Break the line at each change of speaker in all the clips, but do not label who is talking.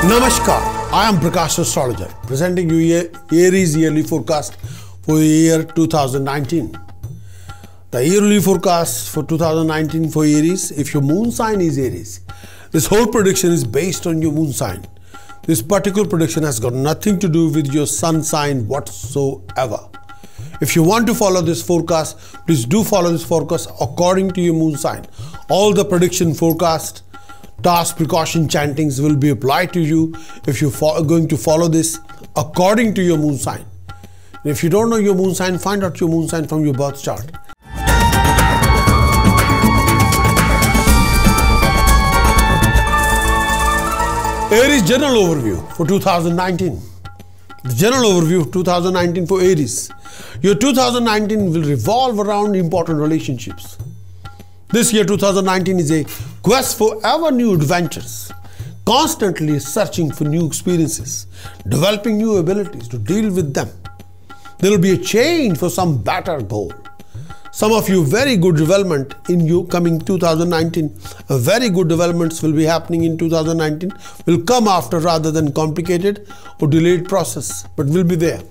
Namaskar, I am Prakash Astrologer presenting you Aries Yearly Forecast for the year 2019. The yearly forecast for 2019 for Aries, if your moon sign is Aries, this whole prediction is based on your moon sign. This particular prediction has got nothing to do with your sun sign whatsoever. If you want to follow this forecast, please do follow this forecast according to your moon sign. All the prediction forecast, task, precaution, chantings will be applied to you if you are going to follow this according to your moon sign. And if you don't know your moon sign, find out your moon sign from your birth chart. Aries general overview for 2019. The general overview of 2019 for Aries. Your 2019 will revolve around important relationships. This year 2019 is a quest for ever new adventures, constantly searching for new experiences, developing new abilities to deal with them. There will be a change for some better goal. Some of you very good development in you coming 2019, very good developments will be happening in 2019, will come after rather than complicated or delayed process, but will be there.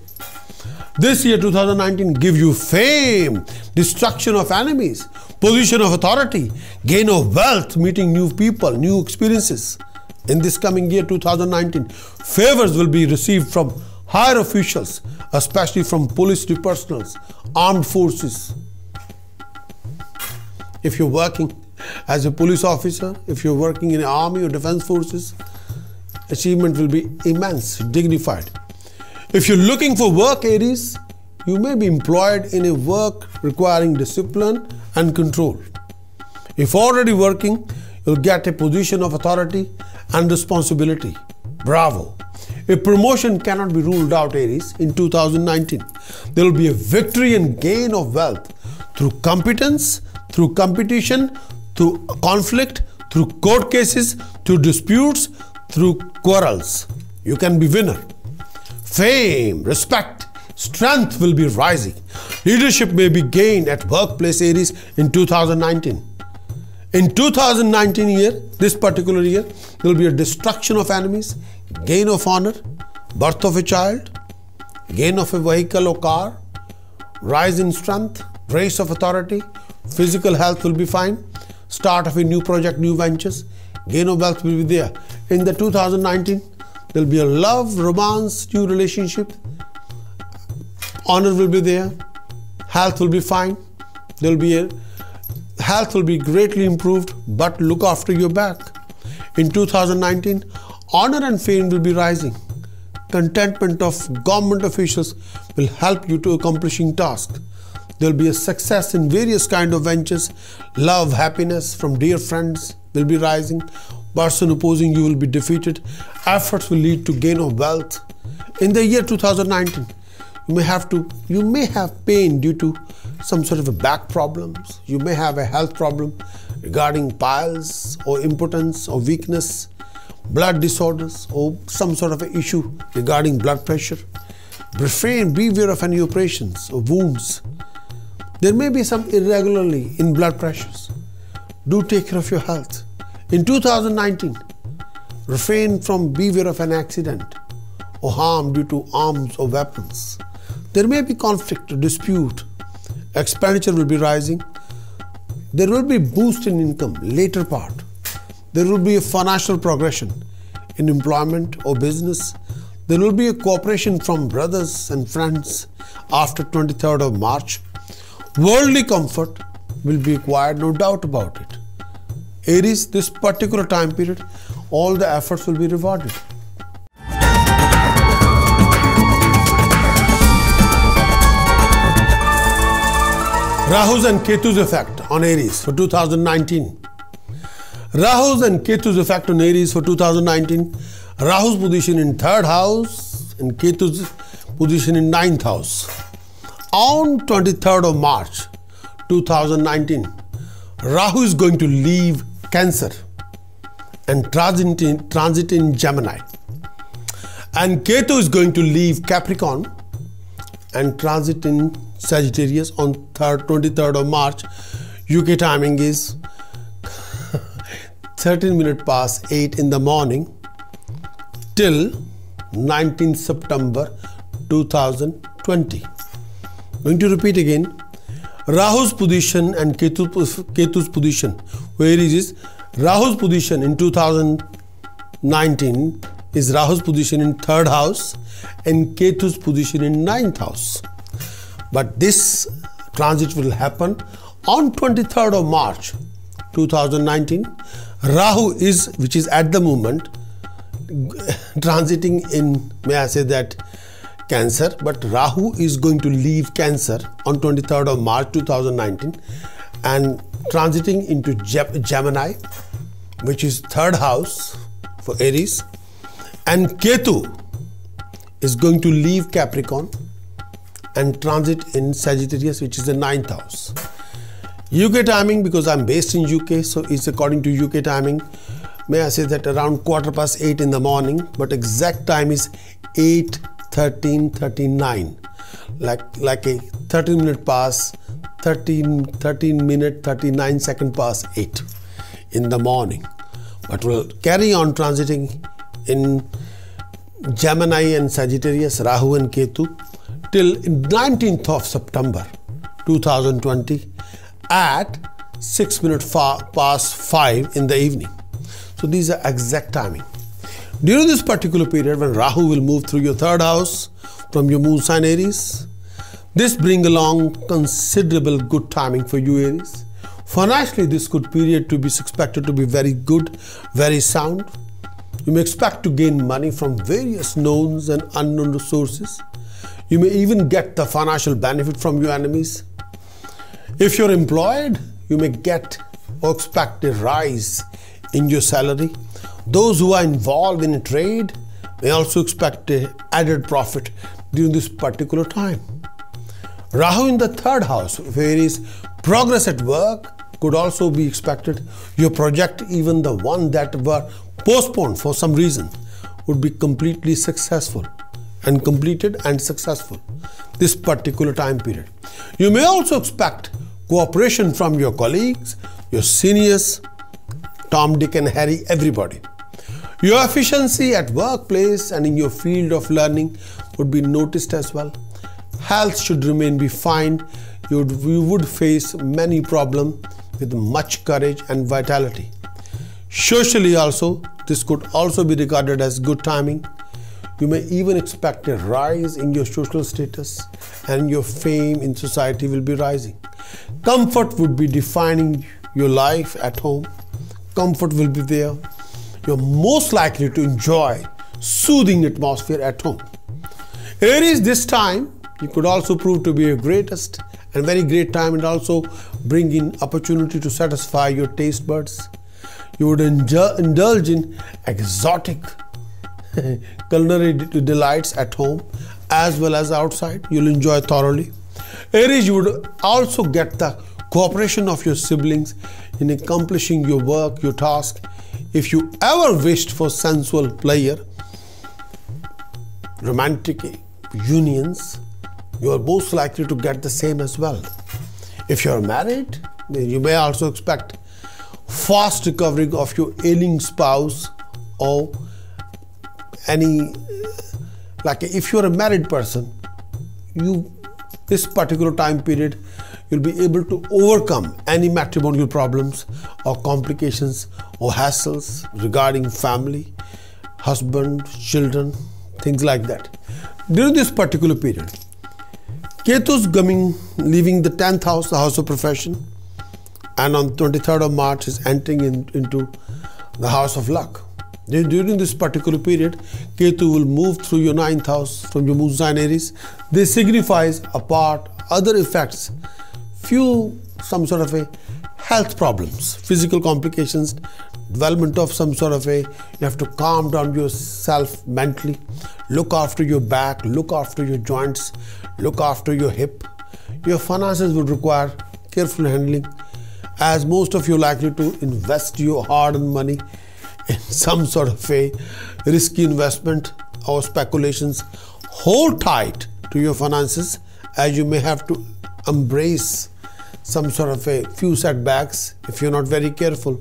This year 2019 give you fame, destruction of enemies, position of authority, gain of wealth, meeting new people, new experiences. In this coming year 2019, favors will be received from higher officials, especially from police personals, armed forces. If you're working as a police officer, if you're working in the army or defense forces, achievement will be immense, dignified. If you're looking for work, Aries, you may be employed in a work requiring discipline and control. If already working, you'll get a position of authority and responsibility. Bravo! A promotion cannot be ruled out, Aries, in 2019. There will be a victory and gain of wealth through competence, through competition, through conflict, through court cases, through disputes, through quarrels. You can be winner. Fame, respect, strength will be rising. Leadership may be gained at workplace, Aries, in 2019. In 2019 year, this particular year, there will be a destruction of enemies, gain of honor, birth of a child, gain of a vehicle or car, rise in strength, grace of authority, physical health will be fine, start of a new project, new ventures, gain of wealth will be there. In the 2019, there will be a love, romance, new relationship, honor will be there, health will be fine, health will be greatly improved, but look after your back. In 2019, honor and fame will be rising. Contentment of government officials will help you to accomplishing tasks. There will be a success in various kind of ventures. Love, happiness from dear friends will be rising. Person opposing you will be defeated. Efforts will lead to gain of wealth. In the year 2019, you may have pain due to some sort of a back problems. You may have a health problem regarding piles or impotence or weakness, blood disorders or some sort of an issue regarding blood pressure. Beware of any operations or wounds. There may be some irregularity in blood pressures. Do take care of your health. In 2019, refrain from beware of an accident or harm due to arms or weapons. There may be conflict or dispute. Expenditure will be rising. There will be boost in income later part. There will be a financial progression in employment or business. There will be a cooperation from brothers and friends after 23rd of March. Worldly comfort will be acquired, no doubt about it. Aries, this particular time period, all the efforts will be rewarded. Rahu's and Ketu's effect on Aries for 2019. Rahu's and Ketu's effect on Aries for 2019. Rahu's position in 3rd house and Ketu's position in 9th house. On 23rd of March 2019, Rahu is going to leave Cancer and transit in Gemini. And Ketu is going to leave Capricorn and transit in Sagittarius on 23rd of March. UK timing is 13 minutes past 8 in the morning. till 19th September 2020. Going to repeat again. Rahu's position and Ketu's position. Where is Rahu's position in 2019 is Rahu's position in 3rd house and Ketu's position in 9th house. But this transit will happen on 23rd of March 2019. Rahu which is at the moment transiting in, may I say that, Cancer, but Rahu is going to leave Cancer on 23rd of March 2019 and transiting into Gemini, which is 3rd house for Aries, and Ketu is going to leave Capricorn and transit in Sagittarius, which is the 9th house. UK timing, because I'm based in UK, so it's according to UK timing. May I say that around 8:15 in the morning, but exact time is 8:13:39, like a 13 minute past 13 minute 39 second past 8 in the morning. But we'll carry on transiting in Gemini and Sagittarius, Rahu and Ketu till 19th of September 2020 at 6 minutes past 5 in the evening. So these are exact timing. During this particular period, when Rahu will move through your 3rd house from your moon sign Aries, this brings along considerable good timing for you Aries. Financially, this good period to be expected to be very good, very sound. You may expect to gain money from various known and unknown sources. You may even get the financial benefit from your enemies. If you're employed, you may get or expect a rise in your salary. Those who are involved in a trade may also expect an added profit during this particular time. Rahu in the 3rd house, where is progress at work, could also be expected. Your project, even the one that were postponed for some reason, would be completely successful and completed and successful this particular time period. You may also expect cooperation from your colleagues, your seniors, Tom, Dick and Harry, everybody. Your efficiency at workplace and in your field of learning would be noticed as well. Health should remain be fine. You would face many problems with much courage and vitality. Socially also, this could also be regarded as good timing. You may even expect a rise in your social status and your fame in society will be rising. Comfort would be defining your life at home. Comfort will be there. You're most likely to enjoy soothing atmosphere at home. Aries, this time, you could also prove to be your greatest and very great time and also bring in opportunity to satisfy your taste buds. You would indulge in exotic culinary delights at home as well as outside. You'll enjoy thoroughly. Aries, you would also get the cooperation of your siblings in accomplishing your work, your task. If you ever wished for sensual pleasure, romantic unions, you are most likely to get the same as well. If you are married, then you may also expect fast recovery of your ailing spouse or any, like if you are a married person, this particular time period, you'll be able to overcome any matrimonial problems or complications or hassles regarding family, husband, children, things like that. During this particular period, Ketu's leaving the 10th house, the house of profession, and on 23rd of March is entering into the house of luck. During this particular period, Ketu will move through your 9th house from your moon sign Aries. This signifies, apart other effects, some sort of a health problems, physical complications, development of some sort of you have to calm down yourself mentally, look after your back, look after your joints, look after your hip. Your finances would require careful handling, as most of you are likely to invest your hard-earned money in some sort of a risky investment or speculations. Hold tight to your finances, as you may have to embrace some sort of a few setbacks if you're not very careful.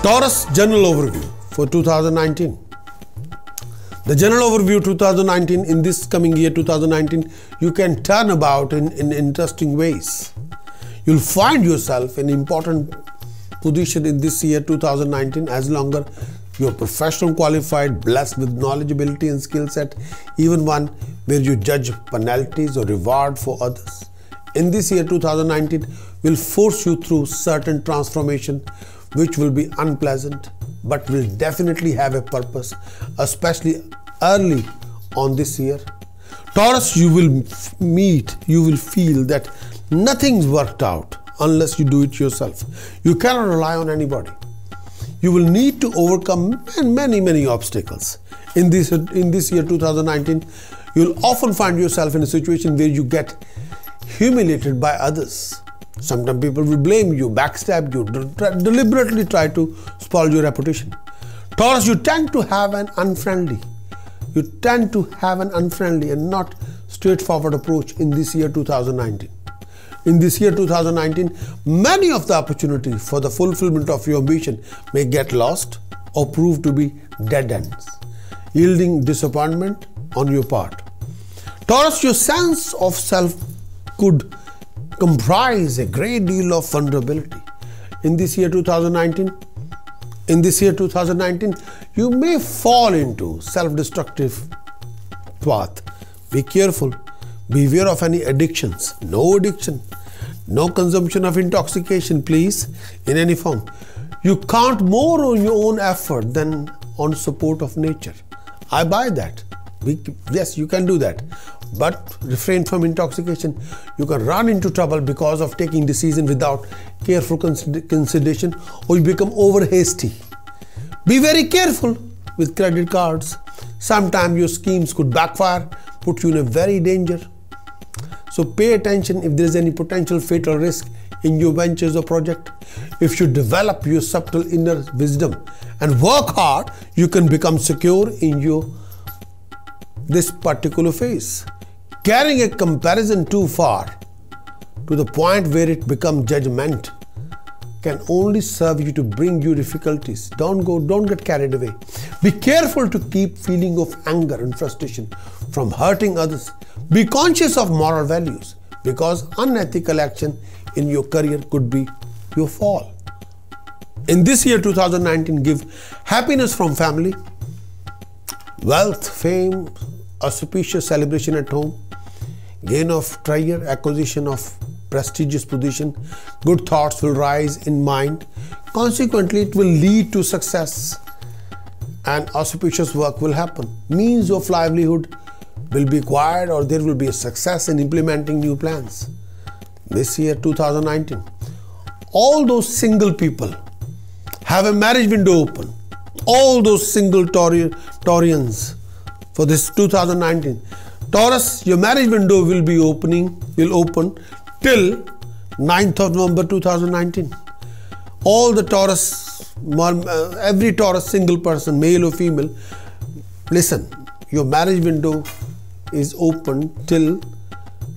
Taurus general overview for 2019. The general overview 2019, in this coming year 2019, you can turn about in interesting ways. You'll find yourself in important position in this year 2019 as long as you're professional, qualified, blessed with knowledge, ability and skill set, even one where you judge penalties or reward for others. In this year 2019 will force you through certain transformation which will be unpleasant but will definitely have a purpose, especially early on this year. Taurus, you will feel that nothing's worked out unless you do it yourself. You cannot rely on anybody. You will need to overcome many obstacles. In this year 2019, you'll often find yourself in a situation where you get humiliated by others. Sometimes people will blame you, backstab you, deliberately try to spoil your reputation. Taurus, you tend to have an unfriendly and not straightforward approach in this year 2019. In this year 2019, many of the opportunities for the fulfillment of your ambition may get lost or prove to be dead ends, yielding disappointment on your part. Taurus, your sense of self could comprise a great deal of vulnerability. In this year 2019, you may fall into self-destructive path. Be careful. Beware of any addictions. No addiction. No consumption of intoxication, please, in any form. You count more on your own effort than on support of nature. I buy that. Yes, you can do that. But refrain from intoxication. You can run into trouble because of taking decision without careful consideration, or you become over hasty. Be very careful with credit cards. Sometimes your schemes could backfire, put you in a very danger. So pay attention if there is any potential fatal risk in your ventures or project. If you develop your subtle inner wisdom and work hard, you can become secure in this particular phase. Carrying a comparison too far to the point where it becomes judgment can only serve you to bring you difficulties. Don't get carried away. Be careful to keep feeling of anger and frustration from hurting others. Be conscious of moral values, because unethical action in your career could be your fall. In this year 2019, give happiness from family, wealth, fame, auspicious celebration at home, gain of treasure, acquisition of prestigious position. Good thoughts will rise in mind. Consequently, it will lead to success and auspicious work will happen. Means of livelihood will be acquired, or there will be a success in implementing new plans. This year 2019, all those single people have a marriage window open. All those single Taurians for this 2019. Taurus, your marriage window will open till 9th of November 2019. All the Taurus, every Taurus single person, male or female, listen, your marriage window is open till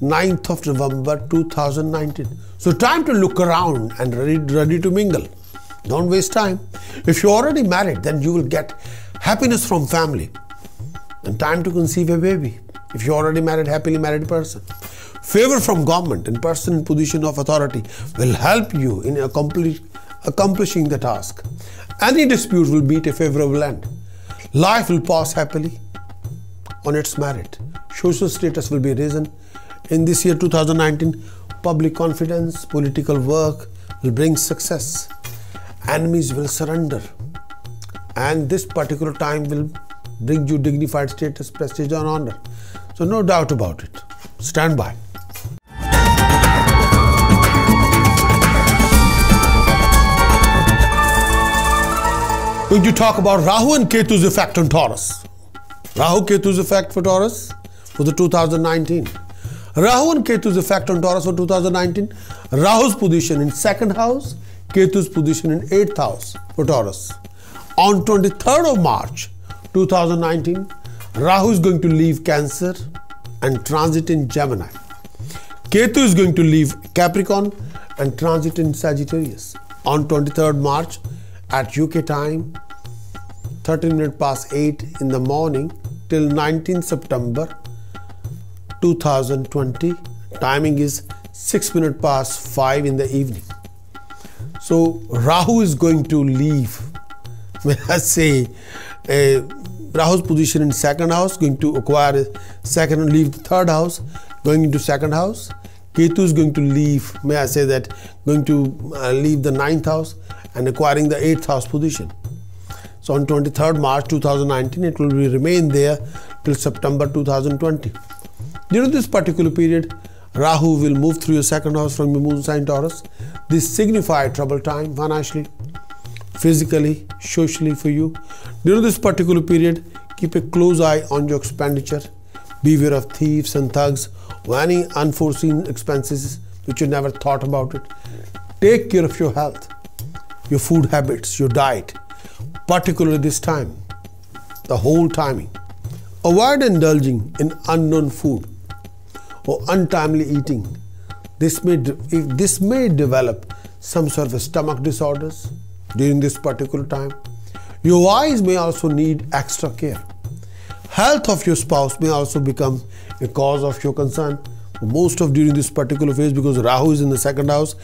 9th of November 2019. So time to look around and ready to mingle. Don't waste time. If you're already married, then you will get happiness from family and time to conceive a baby. If you're already married, happily married person. Favor from government and person in position of authority will help you in accomplishing the task. Any dispute will meet a favorable end. Life will pass happily on its merit. Social status will be risen. In this year 2019, public confidence, political work will bring success. Enemies will surrender. And this particular time will bring you dignified status, prestige and honor. So no doubt about it. Stand by. Going to talk about Rahu and Ketu's effect on Taurus. Rahu Ketu's effect for Taurus for the 2019. Rahu and Ketu's effect on Taurus for 2019. Rahu's position in 2nd house, Ketu's position in 8th house for Taurus. On 23rd of March 2019, Rahu is going to leave Cancer and transit in Gemini. Ketu is going to leave Capricorn and transit in Sagittarius on 23rd March at UK time, 13 minutes past 8 in the morning till 19 September 2020. Timing is 6 minutes past 5 in the evening. So Rahu is going to leave. May I say, Rahu's position in second house, going to acquire second and leave the third house, going into second house. Ketu is going to leave, may I say that, going to leave the ninth house and acquiring the 8th house position. So on 23rd March 2019, it will remain there till September 2020. During this particular period, Rahu will move through your second house from your moon sign Taurus. This signifies trouble time financially, physically, socially for you. During this particular period, keep a close eye on your expenditure. Beware of thieves and thugs or any unforeseen expenses which you never thought about it. Take care of your health, your food habits, your diet, particularly this time, the whole timing. Avoid indulging in unknown food or untimely eating. This may develop some sort of stomach disorders during this particular time. Your eyes may also need extra care. Health of your spouse may also become a cause of your concern most of during this particular phase, because Rahu is in the second house,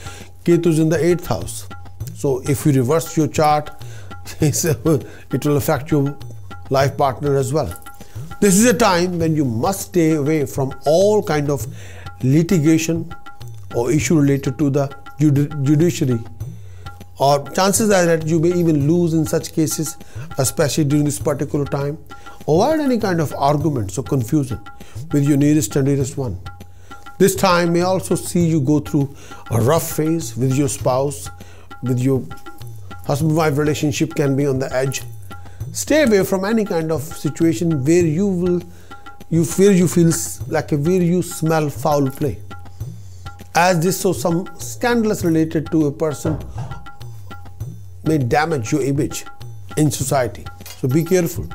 Ketu is in the 8th house. So if you reverse your chart, it will affect your life partner as well. This is a time when you must stay away from all kind of litigation or issue related to the judiciary, or chances are that you may even lose in such cases, especially during this particular time. Avoid any kind of arguments or confusion with your nearest and dearest one. This time may also see you go through a rough phase with your spouse, with your husband-wife relationship can be on the edge. Stay away from any kind of situation where you feel like where you smell foul play, as this so some scandalous related to a person may damage your image in society. So be careful.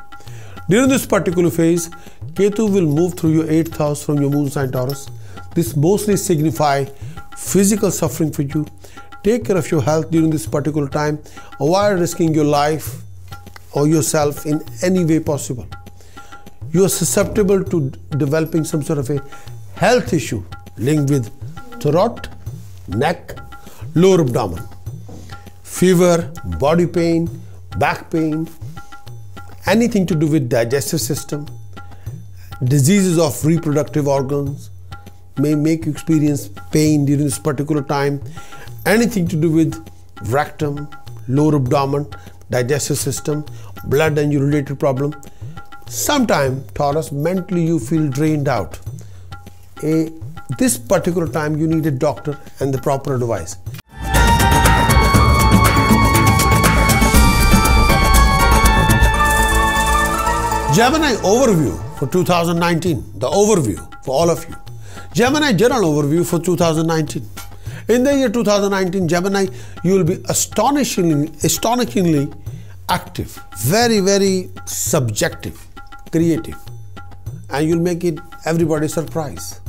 During this particular phase, Ketu will move through your 8th house from your moon sign Taurus. This mostly signifies physical suffering for you. Take care of your health during this particular time. Avoid risking your life or yourself in any way possible. You are susceptible to developing some sort of a health issue linked with throat, neck, lower abdomen, fever, body pain, back pain, anything to do with digestive system, diseases of reproductive organs may make you experience pain during this particular time. Anything to do with rectum, lower abdomen, digestive system, blood and related problem. Sometime, Taurus, mentally you feel drained out. This particular time you need a doctor and the proper advice. Gemini overview for 2019, the overview for all of you. Gemini general overview for 2019. In the year 2019, Gemini, you will be astonishingly active, very, very subjective, creative, and you'll make it everybody surprise.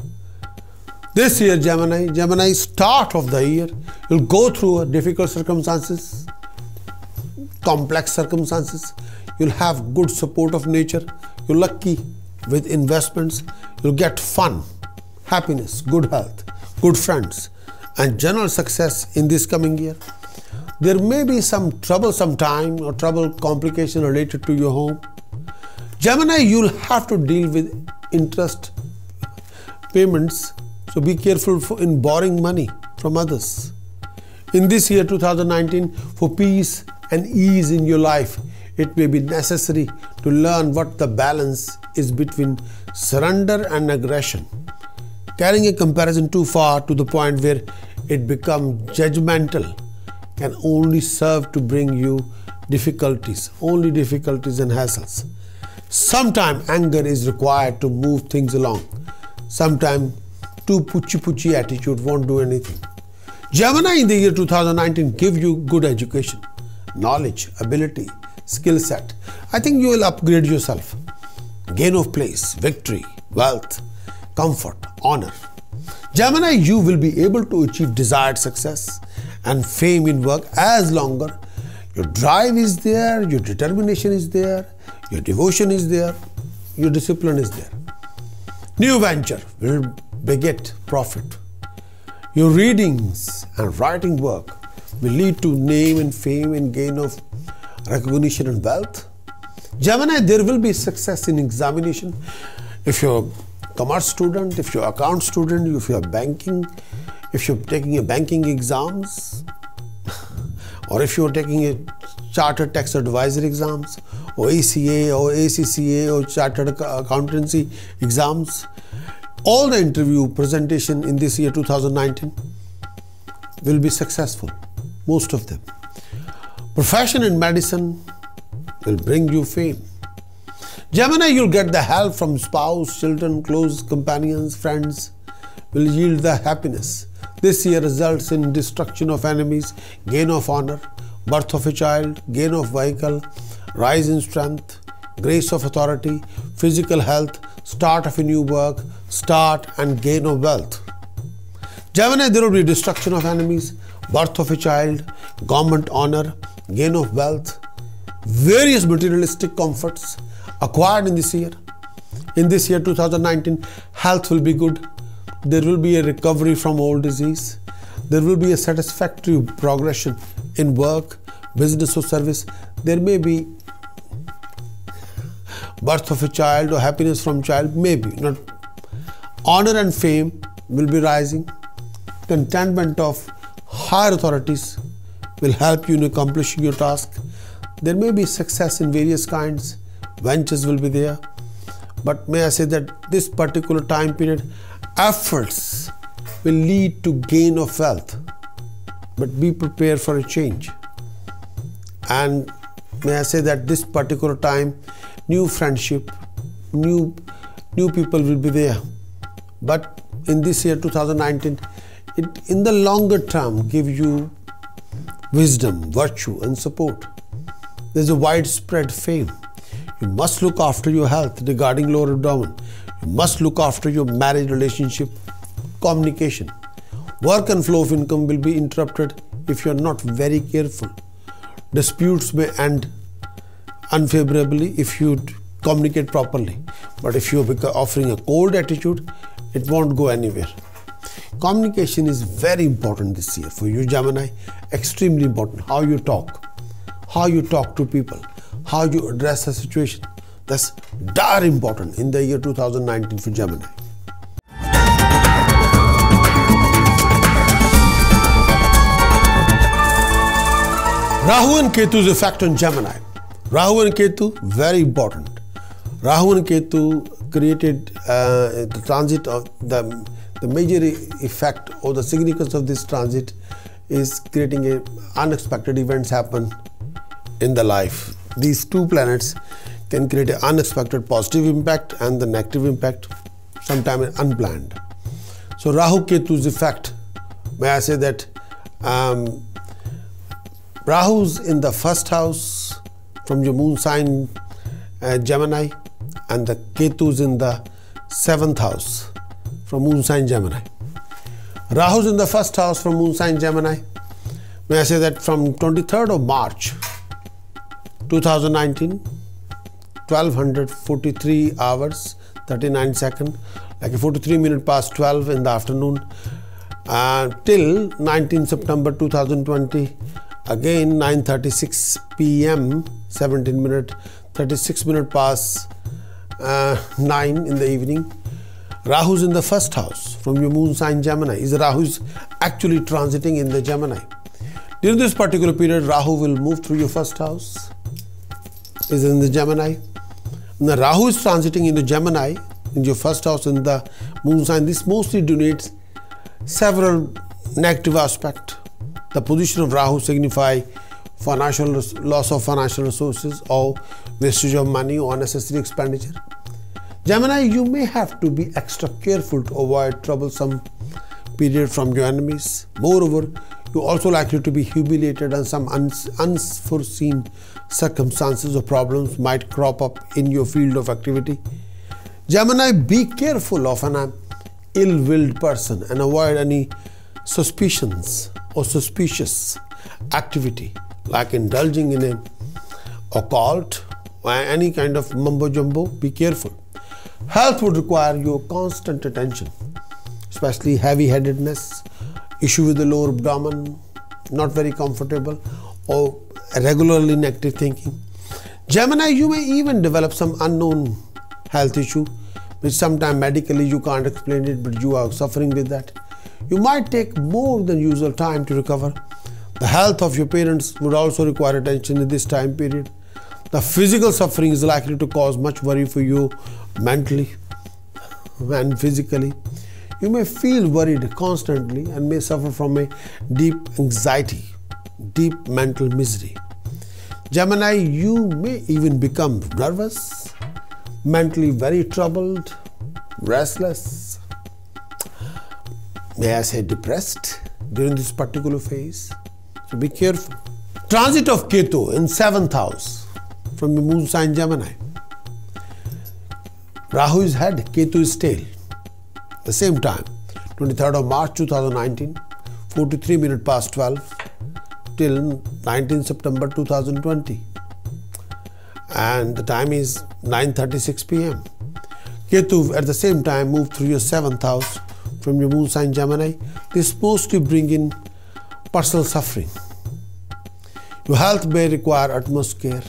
This year, Gemini start of the year, you'll go through difficult circumstances, complex circumstances. You'll have good support of nature. You're lucky with investments. You'll get fun, happiness, good health, good friends, and general success in this coming year. There may be some trouble sometime or trouble complication related to your home. Gemini, you'll have to deal with interest payments, so be careful in borrowing money from others. In this year 2019, for peace and ease in your life, it may be necessary to learn what the balance is between surrender and aggression. Carrying a comparison too far to the point where it becomes judgmental can only serve to bring you difficulties, only difficulties and hassles. Sometimes anger is required to move things along. Sometimes too puchy attitude won't do anything. Gemini in the year 2019 give you good education, knowledge, ability, skill set. I think you will upgrade yourself. Gain of place, victory, wealth, comfort, honor. Gemini, you will be able to achieve desired success and fame in work as longer Your drive is there, your determination is there, your devotion is there, your discipline is there. New venture will beget profit. Your readings and writing work will lead to name and fame and gain of recognition and wealth. Gemini, there will be success in examination. If you're a commerce student, if you're an account student, if you're banking, if you're taking a banking exams, or if you're taking a chartered tax advisor exams, or ACA or ACCA or chartered accountancy exams, all the interview presentation in this year 2019 will be successful, most of them. Profession in medicine will bring you fame. Gemini, you'll get the help from spouse, children, close companions, friends, will yield the happiness. This year results in destruction of enemies, gain of honor, birth of a child, gain of vehicle, rise in strength, grace of authority, physical health, start of a new work, start and gain of wealth. Gemini, there will be destruction of enemies, birth of a child, government honor, gain of wealth, various materialistic comforts acquired in this year. In this year 2019, health will be good. There will be a recovery from old disease. There will be a satisfactory progression in work, business or service. There may be birth of a child or happiness from child, maybe not. Honor and fame will be rising. Contentment of higher authorities will help you in accomplishing your task. There may be success in various kinds. Ventures will be there. But may I say that this particular time period, efforts will lead to gain of wealth. But be prepared for a change. And may I say that this particular time, new friendship, new people will be there. But in this year 2019, it in the longer term give you wisdom, virtue and support. There's a widespread fame. You must look after your health regarding lower abdomen. You must look after your marriage relationship, communication. Work and flow of income will be interrupted if you are not very careful. Disputes may end unfavorably if you communicate properly. But if you are offering a cold attitude, it won't go anywhere. Communication is very important this year for you, Gemini. Extremely important. How you talk to people, how you address a situation. That's darn important in the year 2019 for Gemini. Rahu and Ketu's effect on Gemini. Rahu and Ketu, very important. Rahu and Ketu created the transit of the major effect or the significance of this transit is creating unexpected events happen in the life. These two planets can create an unexpected positive impact and the negative impact, sometimes unplanned. So Rahu Ketu's effect, may I say that Rahu's in the first house from your moon sign Gemini, and the Ketu's in the 7th house from moon sign Gemini. Rahu's in the first house from moon sign Gemini. May I say that from 23rd of March 2019, 1243 hours 39 seconds, like 43 minutes past 12 in the afternoon, till 19 September 2020, again 9:36 p.m. 17 minutes 36 minutes past 9 in the evening. Rahu's in the first house from your moon sign Gemini. Rahu's actually transiting in the Gemini. During this particular period, Rahu will move through your first house, is in the Gemini. Now Rahu is transiting in the Gemini, in your first house in the moon sign. This mostly denotes several negative aspects. The position of Rahu signify loss of financial resources or wastage of money or unnecessary expenditure. Gemini, you may have to be extra careful to avoid troublesome period from your enemies. Moreover, you're also likely to be humiliated and some unforeseen circumstances or problems might crop up in your field of activity. Gemini, be careful of an ill-willed person and avoid any suspicions or suspicious activity like indulging in a occult or any kind of mumbo jumbo. Be careful. Health would require your constant attention, especially heavy-headedness, issue with the lower abdomen, not very comfortable, or regularly negative thinking. Gemini, you may even develop some unknown health issue, which sometimes medically you can't explain it, but you are suffering with that. You might take more than usual time to recover. The health of your parents would also require attention in this time period. The physical suffering is likely to cause much worry for you mentally and physically. You may feel worried constantly and may suffer from a deep anxiety, deep mental misery. Gemini, you may even become nervous, mentally very troubled, restless, may I say depressed during this particular phase. So be careful. Transit of Ketu in 7th house from the moon sign Gemini. Rahu is head, Ketu is tail. The same time, 23rd of March 2019, 43 minutes past 12 till 19 September 2020. And the time is 9:36 p.m. Ketu at the same time moved through your 7th house from your moon sign Gemini. This is supposed to bring in personal suffering. Your health may require utmost care,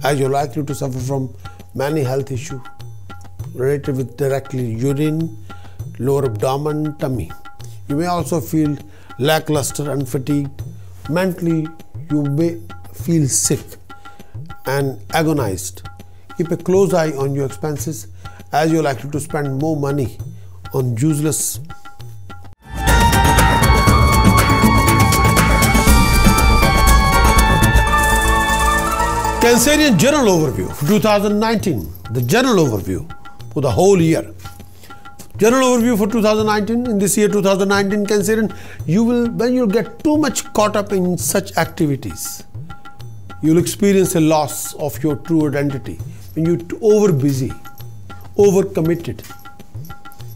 as you're likely to suffer from many health issues related with directly urine, lower abdomen, tummy. You may also feel lackluster and fatigued. Mentally, you may feel sick and agonized. Keep a close eye on your expenses, as you're likely to spend more money on useless. Cancerian general overview for 2019. The general overview for the whole year. General overview for 2019. In this year 2019, Cancerian, when you get too much caught up in such activities, you'll experience a loss of your true identity. When you're over busy, over committed,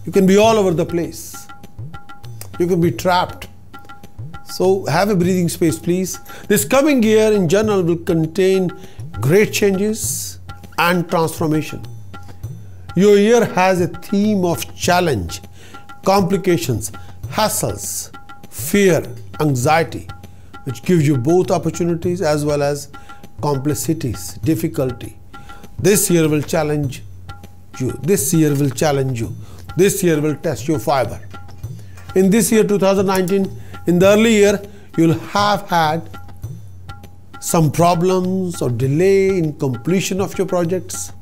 you can be all over the place. You can be trapped. So have a breathing space, please. This coming year in general will contain great changes and transformation. Your year has a theme of challenge, complications, hassles, fear, anxiety, which gives you both opportunities as well as complexities, difficulty. This year will challenge you. This year will challenge you. This year will test your fiber. In this year 2019, in the early year, you'll have had some problems or delay in completion of your projects.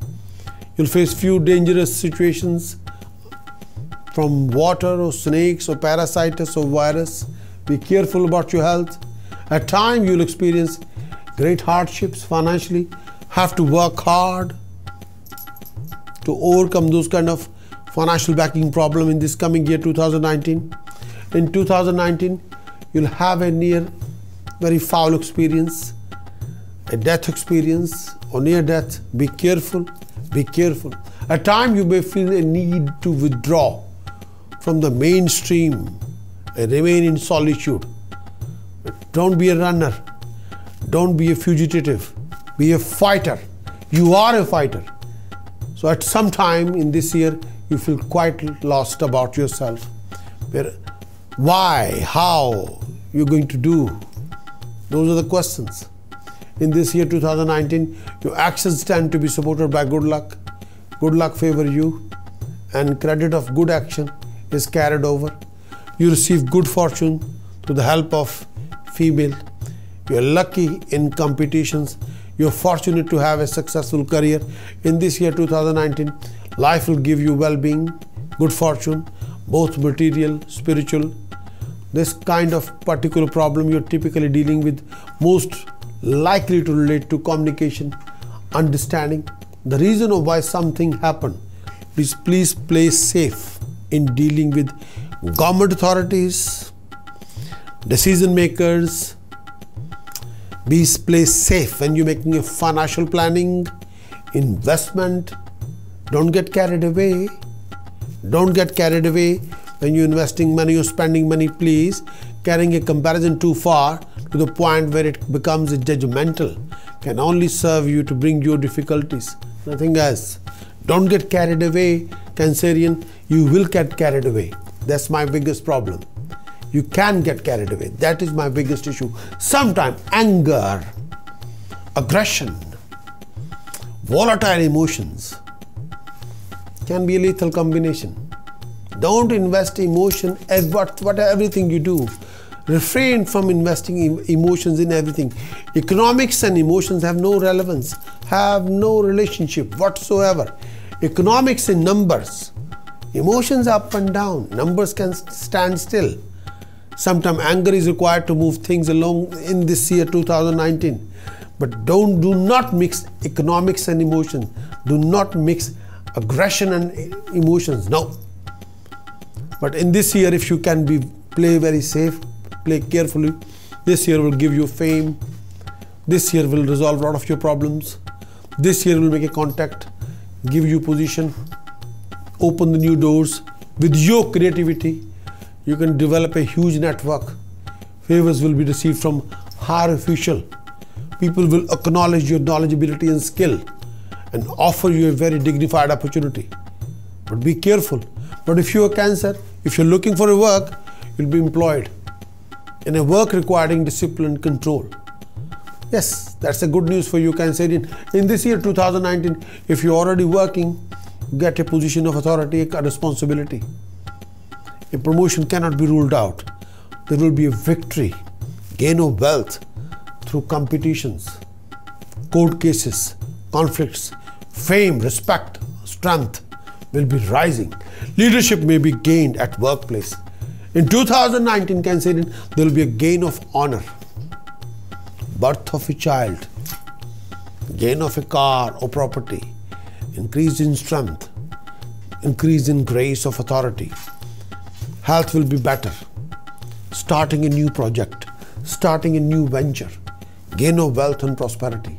You'll face few dangerous situations from water or snakes or parasites or virus. Be careful about your health. At times you'll experience great hardships financially, have to work hard to overcome those kind of financial backing problem in this coming year 2019. In 2019, you'll have a very foul experience, a death experience or near death. Be careful. Be careful. At times you may feel a need to withdraw from the mainstream and remain in solitude. Don't be a runner. Don't be a fugitive. Be a fighter. You are a fighter. So at some time in this year, you feel quite lost about yourself. Why? How? You're going to do? Those are the questions. In this year 2019, your actions tend to be supported by good luck. Good luck favor you, and credit of good action is carried over. You receive good fortune through the help of female. You are lucky in competitions. You are fortunate to have a successful career. In this year 2019, life will give you well-being, good fortune, both material, spiritual. This kind of particular problem you're typically dealing with, most likely to relate to communication, understanding, the reason of why something happened. Please play safe in dealing with government authorities, decision makers. Play safe when you're making a financial planning, investment. Don't get carried away. Don't get carried away when you're investing money or spending money. Please, carrying a comparison too far to the point where it becomes judgmental can only serve you to bring you difficulties, nothing else. Don't get carried away, Cancerian. You will get carried away. That's my biggest problem. You can get carried away. That is my biggest issue. Sometimes anger, aggression, volatile emotions can be a lethal combination. Don't invest emotion as everything you do. Refrain from investing emotions in everything. Economics and emotions have no relevance, have no relationship whatsoever. Economics in numbers. Emotions up and down. Numbers can stand still. Sometimes anger is required to move things along in this year 2019. But do not mix economics and emotion. Do not mix aggression and emotions. No. But in this year, if you can play very safe, play carefully, this year will give you fame. This year will resolve a lot of your problems. This year will make a contact, give you position, open the new doors. With your creativity, you can develop a huge network. Favors will be received from higher official. People will acknowledge your knowledgeability and skill and offer you a very dignified opportunity. But be careful. But if you are Cancer, if you're looking for a work, you'll be employed in a work requiring discipline and control. Yes, that's a good news for you, Cancerian. In this year 2019, if you're already working, get a position of authority, a responsibility. A promotion cannot be ruled out. There will be a victory, gain of wealth through competitions, court cases, conflicts, fame, respect, strength will be rising. Leadership may be gained at workplace. In 2019, Cancerian, there will be a gain of honor, birth of a child, gain of a car or property, increase in strength, increase in grace of authority. Health will be better. Starting a new project, starting a new venture, gain of wealth and prosperity.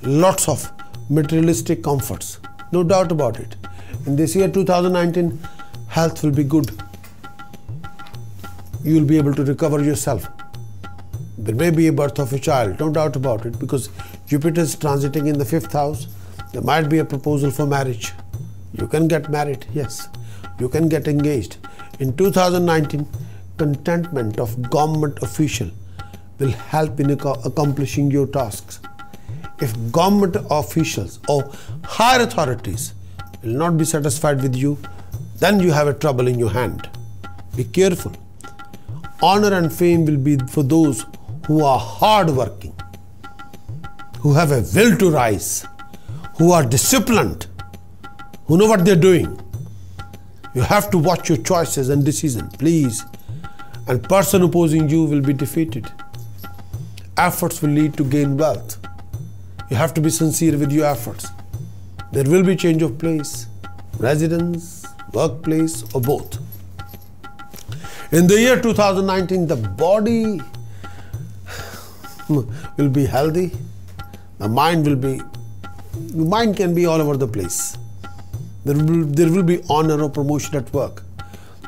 Lots of materialistic comforts, no doubt about it. In this year 2019, health will be good. You will be able to recover yourself. There may be a birth of a child, no doubt about it, because Jupiter is transiting in the 5th house. There might be a proposal for marriage. You can get married, yes. You can get engaged. In 2019, contentment of government official will help in accomplishing your tasks. If government officials or higher authorities will not be satisfied with you, then you have a trouble in your hand. Be careful. Honor and fame will be for those who are hard-working, who have a will to rise, who are disciplined, who know what they're doing. You have to watch your choices and decisions, please. And person opposing you will be defeated. Efforts will lead to gain wealth. You have to be sincere with your efforts. There will be change of place, residence, workplace, or both. In the year 2019, the body will be healthy. The mind can be all over the place. There will be honor or promotion at work.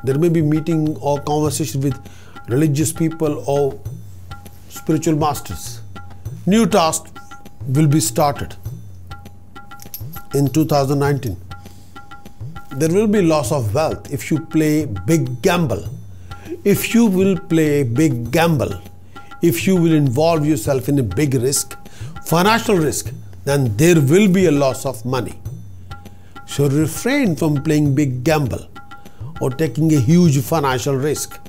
There may be meeting or conversation with religious people or spiritual masters. New tasks will be started in 2019. There will be loss of wealth if you play big gamble. If you will play big gamble, if you will involve yourself in a big risk, financial risk, then there will be a loss of money. So refrain from playing big gamble or taking a huge financial risk.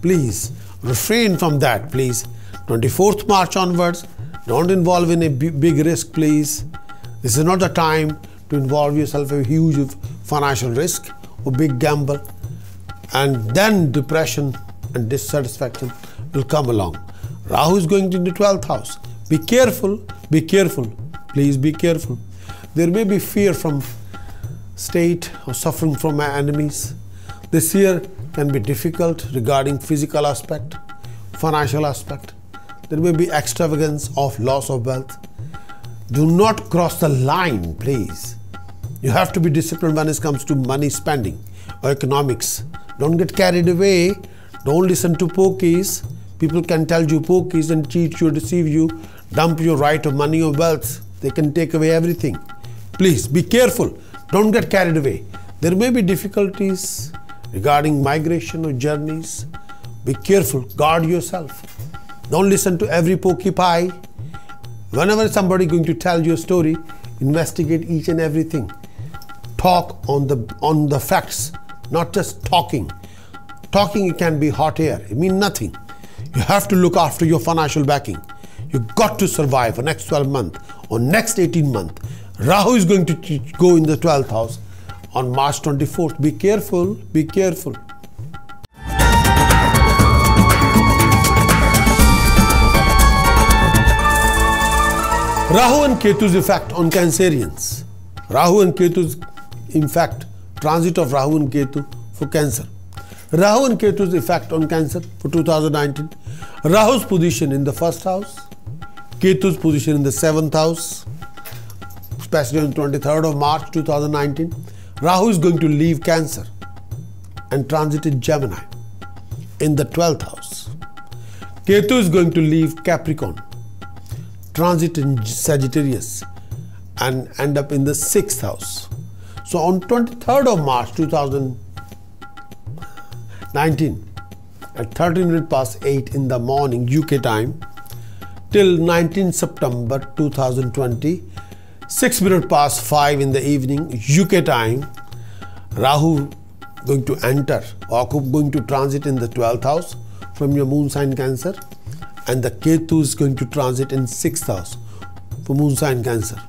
Please refrain from that, please. 24th March onwards, don't involve in a big risk, please. This is not the time to involve yourself in a huge financial risk or big gamble. And then depression and dissatisfaction will come along. Rahu is going to the 12th house. Be careful, please be careful. There may be fear from state or suffering from enemies. This year can be difficult regarding physical aspect, financial aspect. There may be extravagance of loss of wealth. Do not cross the line, please. You have to be disciplined when it comes to money spending or economics. Don't get carried away. Don't listen to pokies. People can tell you pokies and cheat you, deceive you, dump your right of money or wealth. They can take away everything. Please be careful. Don't get carried away. There may be difficulties regarding migration or journeys. Be careful. Guard yourself. Don't listen to every pokey pie. Whenever somebody is going to tell you a story, investigate each and everything. Talk on the facts, not just talking. Talking can be hot air. It means nothing. You have to look after your financial backing. You got to survive for next 12 months or next 18 months. Rahu is going to go in the 12th house on March 24th. Be careful. Be careful. Rahu and Ketu's effect on Cancerians. Rahu and Ketu's, in fact, transit of Rahu and Ketu for Cancer. Rahu and Ketu's effect on Cancer for 2019. Rahu's position in the 1st house. Ketu's position in the 7th house, especially on 23rd of March 2019. Rahu is going to leave Cancer and transit in Gemini in the 12th house. Ketu is going to leave Capricorn, transit in Sagittarius and end up in the 6th house. So on 23rd of March 2019 at 8 in the morning UK time till 19 September 2020 5 in the evening UK time, Rahu going to enter or going to transit in the 12th house from your moon sign Cancer, and the Ketu is going to transit in 6th house for moon sign Cancer.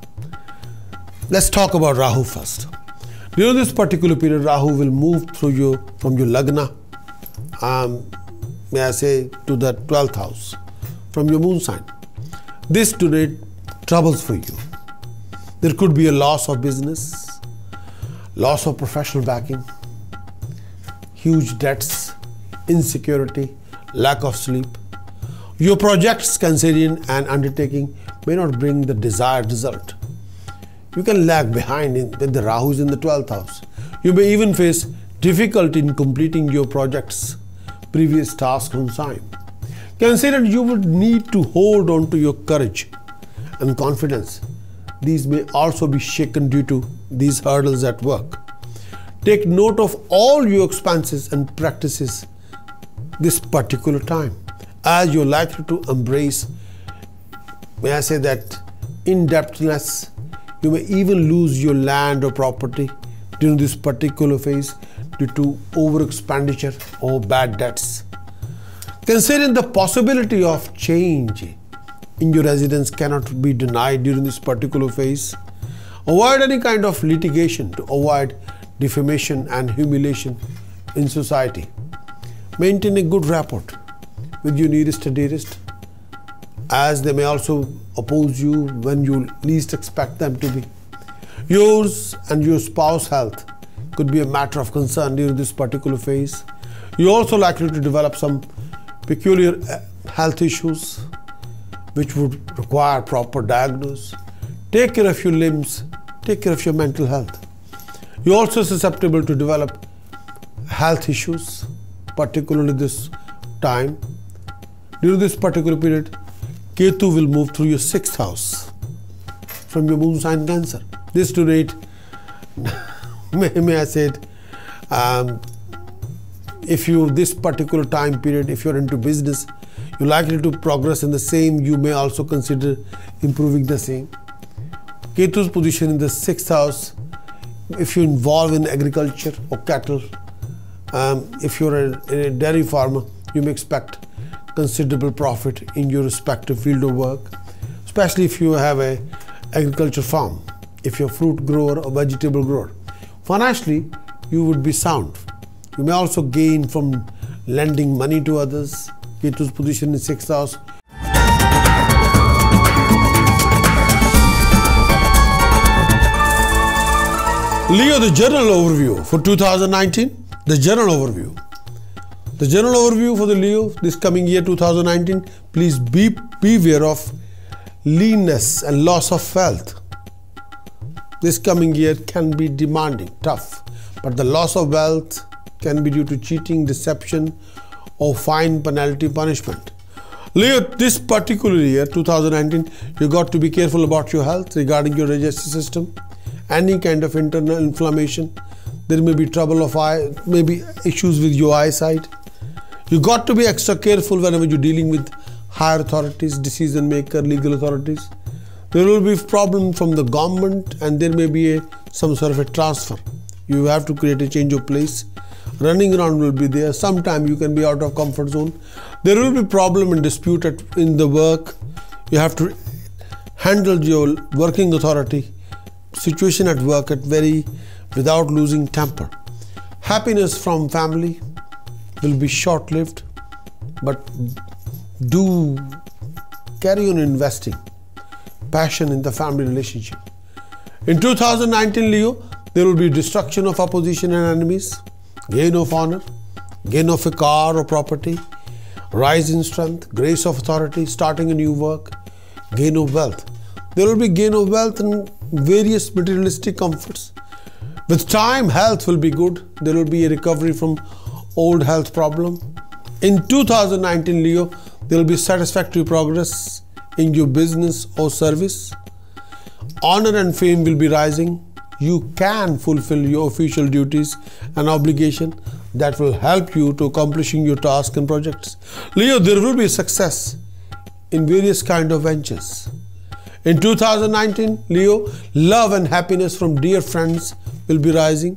Let's talk about Rahu first. During this particular period, Rahu will move through from your Lagna, may I say, to the 12th house from your moon sign. This generate troubles for you. There could be a loss of business, loss of professional backing, huge debts, insecurity, lack of sleep. Your projects, Cancerian, and undertaking may not bring the desired result. You can lag behind when the Rahu is in the 12th house. You may even face difficulty in completing your project's previous task on time. Cancerian, you would need to hold on to your courage and confidence. These may also be shaken due to these hurdles at work. Take note of all your expenses and practices this particular time, as you're likely to embrace, may I say, that in-depthness. You may even lose your land or property during this particular phase due to over-expenditure or bad debts. Considering the possibility of change in your residence cannot be denied during this particular phase. Avoid any kind of litigation to avoid defamation and humiliation in society. Maintain a good rapport with your nearest and dearest, as they may also oppose you when you least expect them to be. Yours and your spouse's health could be a matter of concern during this particular phase. You're also likely to develop some peculiar health issues which would require proper diagnosis. Take care of your limbs, take care of your mental health. You're also susceptible to develop health issues, particularly this time. During this particular period, Ketu will move through your 6th house from your moon sign Cancer. This to rate, may I say it, if you, this particular time period, if you're into business, you're likely to progress in the same. You may also consider improving the same. Ketu's position in the 6th house, if you involve in agriculture or cattle, if you're a dairy farmer, you may expect considerable profit in your respective field of work, especially if you have a agriculture farm, if you're a fruit grower or vegetable grower. Financially, you would be sound. You may also gain from lending money to others. Ketu's position in 6th house. Leo, the general overview for 2019. The general overview. The general overview for the Leo this coming year 2019. Please beware of leanness and loss of wealth. This coming year can be demanding, tough, but the loss of wealth can be due to cheating, deception, or fine, penalty, punishment. Leo, this particular year, 2019, you got to be careful about your health regarding your digestive system. Any kind of internal inflammation. There may be trouble of eye, maybe issues with your eyesight. You got to be extra careful whenever you're dealing with higher authorities, decision maker, legal authorities. There will be problem from the government, and there may be some sort of a transfer. You have to create a change of place. Running around will be there. Sometimes you can be out of comfort zone. There will be problem and dispute in the work. You have to handle your working authority situation at work without losing temper. Happiness from family will be short-lived, but do carry on investing passion in the family relationship. In 2019, Leo, there will be destruction of opposition and enemies, gain of honor, gain of a car or property, rise in strength, grace of authority, starting a new work, gain of wealth. There will be gain of wealth and various materialistic comforts. With time, health will be good. There will be a recovery from old health problem. In 2019, Leo, there will be satisfactory progress in your business or service. Honor and fame will be rising. You can fulfill your official duties and obligation that will help you to accomplishing your tasks and projects. Leo, there will be success in various kind of ventures. In 2019, Leo, love and happiness from dear friends will be rising.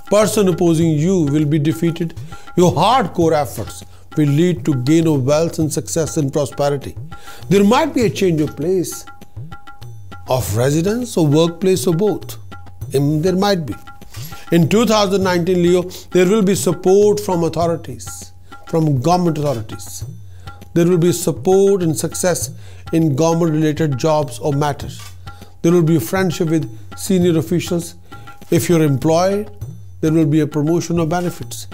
Person opposing you will be defeated. Your hardcore efforts will lead to gain of wealth and success and prosperity. There might be a change of place, of residence or workplace or both. There might be. In 2019, Leo, there will be support from authorities, from government authorities. There will be support and success in government-related jobs or matters. There will be a friendship with senior officials. If you're employed, there will be a promotion or benefits.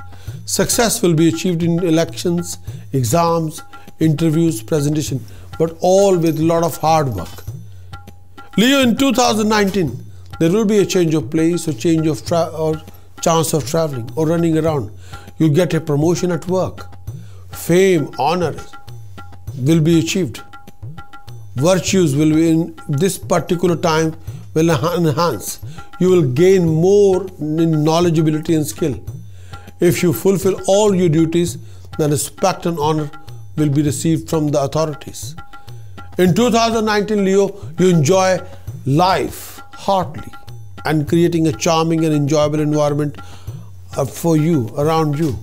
Success will be achieved in elections, exams, interviews, presentation, but all with a lot of hard work. Leo, in 2019, there will be a change of place or change of chance of traveling or running around. You get a promotion at work. Fame, honor will be achieved. Virtues will be in this particular time will enhance. You will gain more in knowledge, ability and skill. If you fulfill all your duties, then respect and honor will be received from the authorities. In 2019, Leo, you enjoy life heartily and creating a charming and enjoyable environment for you, around you.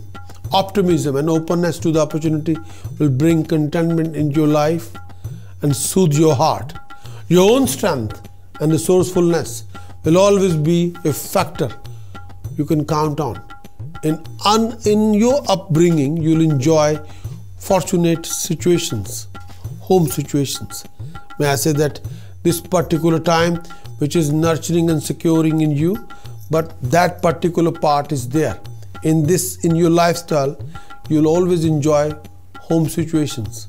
Optimism and openness to the opportunity will bring contentment in your life and soothe your heart. Your own strength and resourcefulness will always be a factor you can count on. In your upbringing, you'll enjoy fortunate situations, home situations. May I say that this particular time, which is nurturing and securing in you, but that particular part is there. In your lifestyle, you'll always enjoy home situations.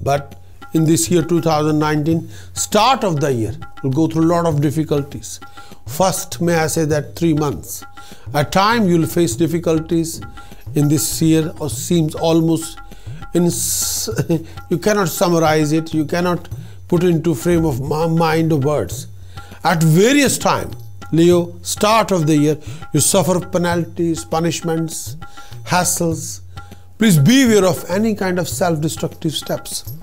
But in this year 2019, start of the year, you'll go through a lot of difficulties. First, may I say that 3 months. At time you'll face difficulties in this year, or seems almost you cannot summarize it, you cannot put into frame of mind or words. At various times, Leo, start of the year, you suffer penalties, punishments, hassles. Please be aware of any kind of self-destructive steps.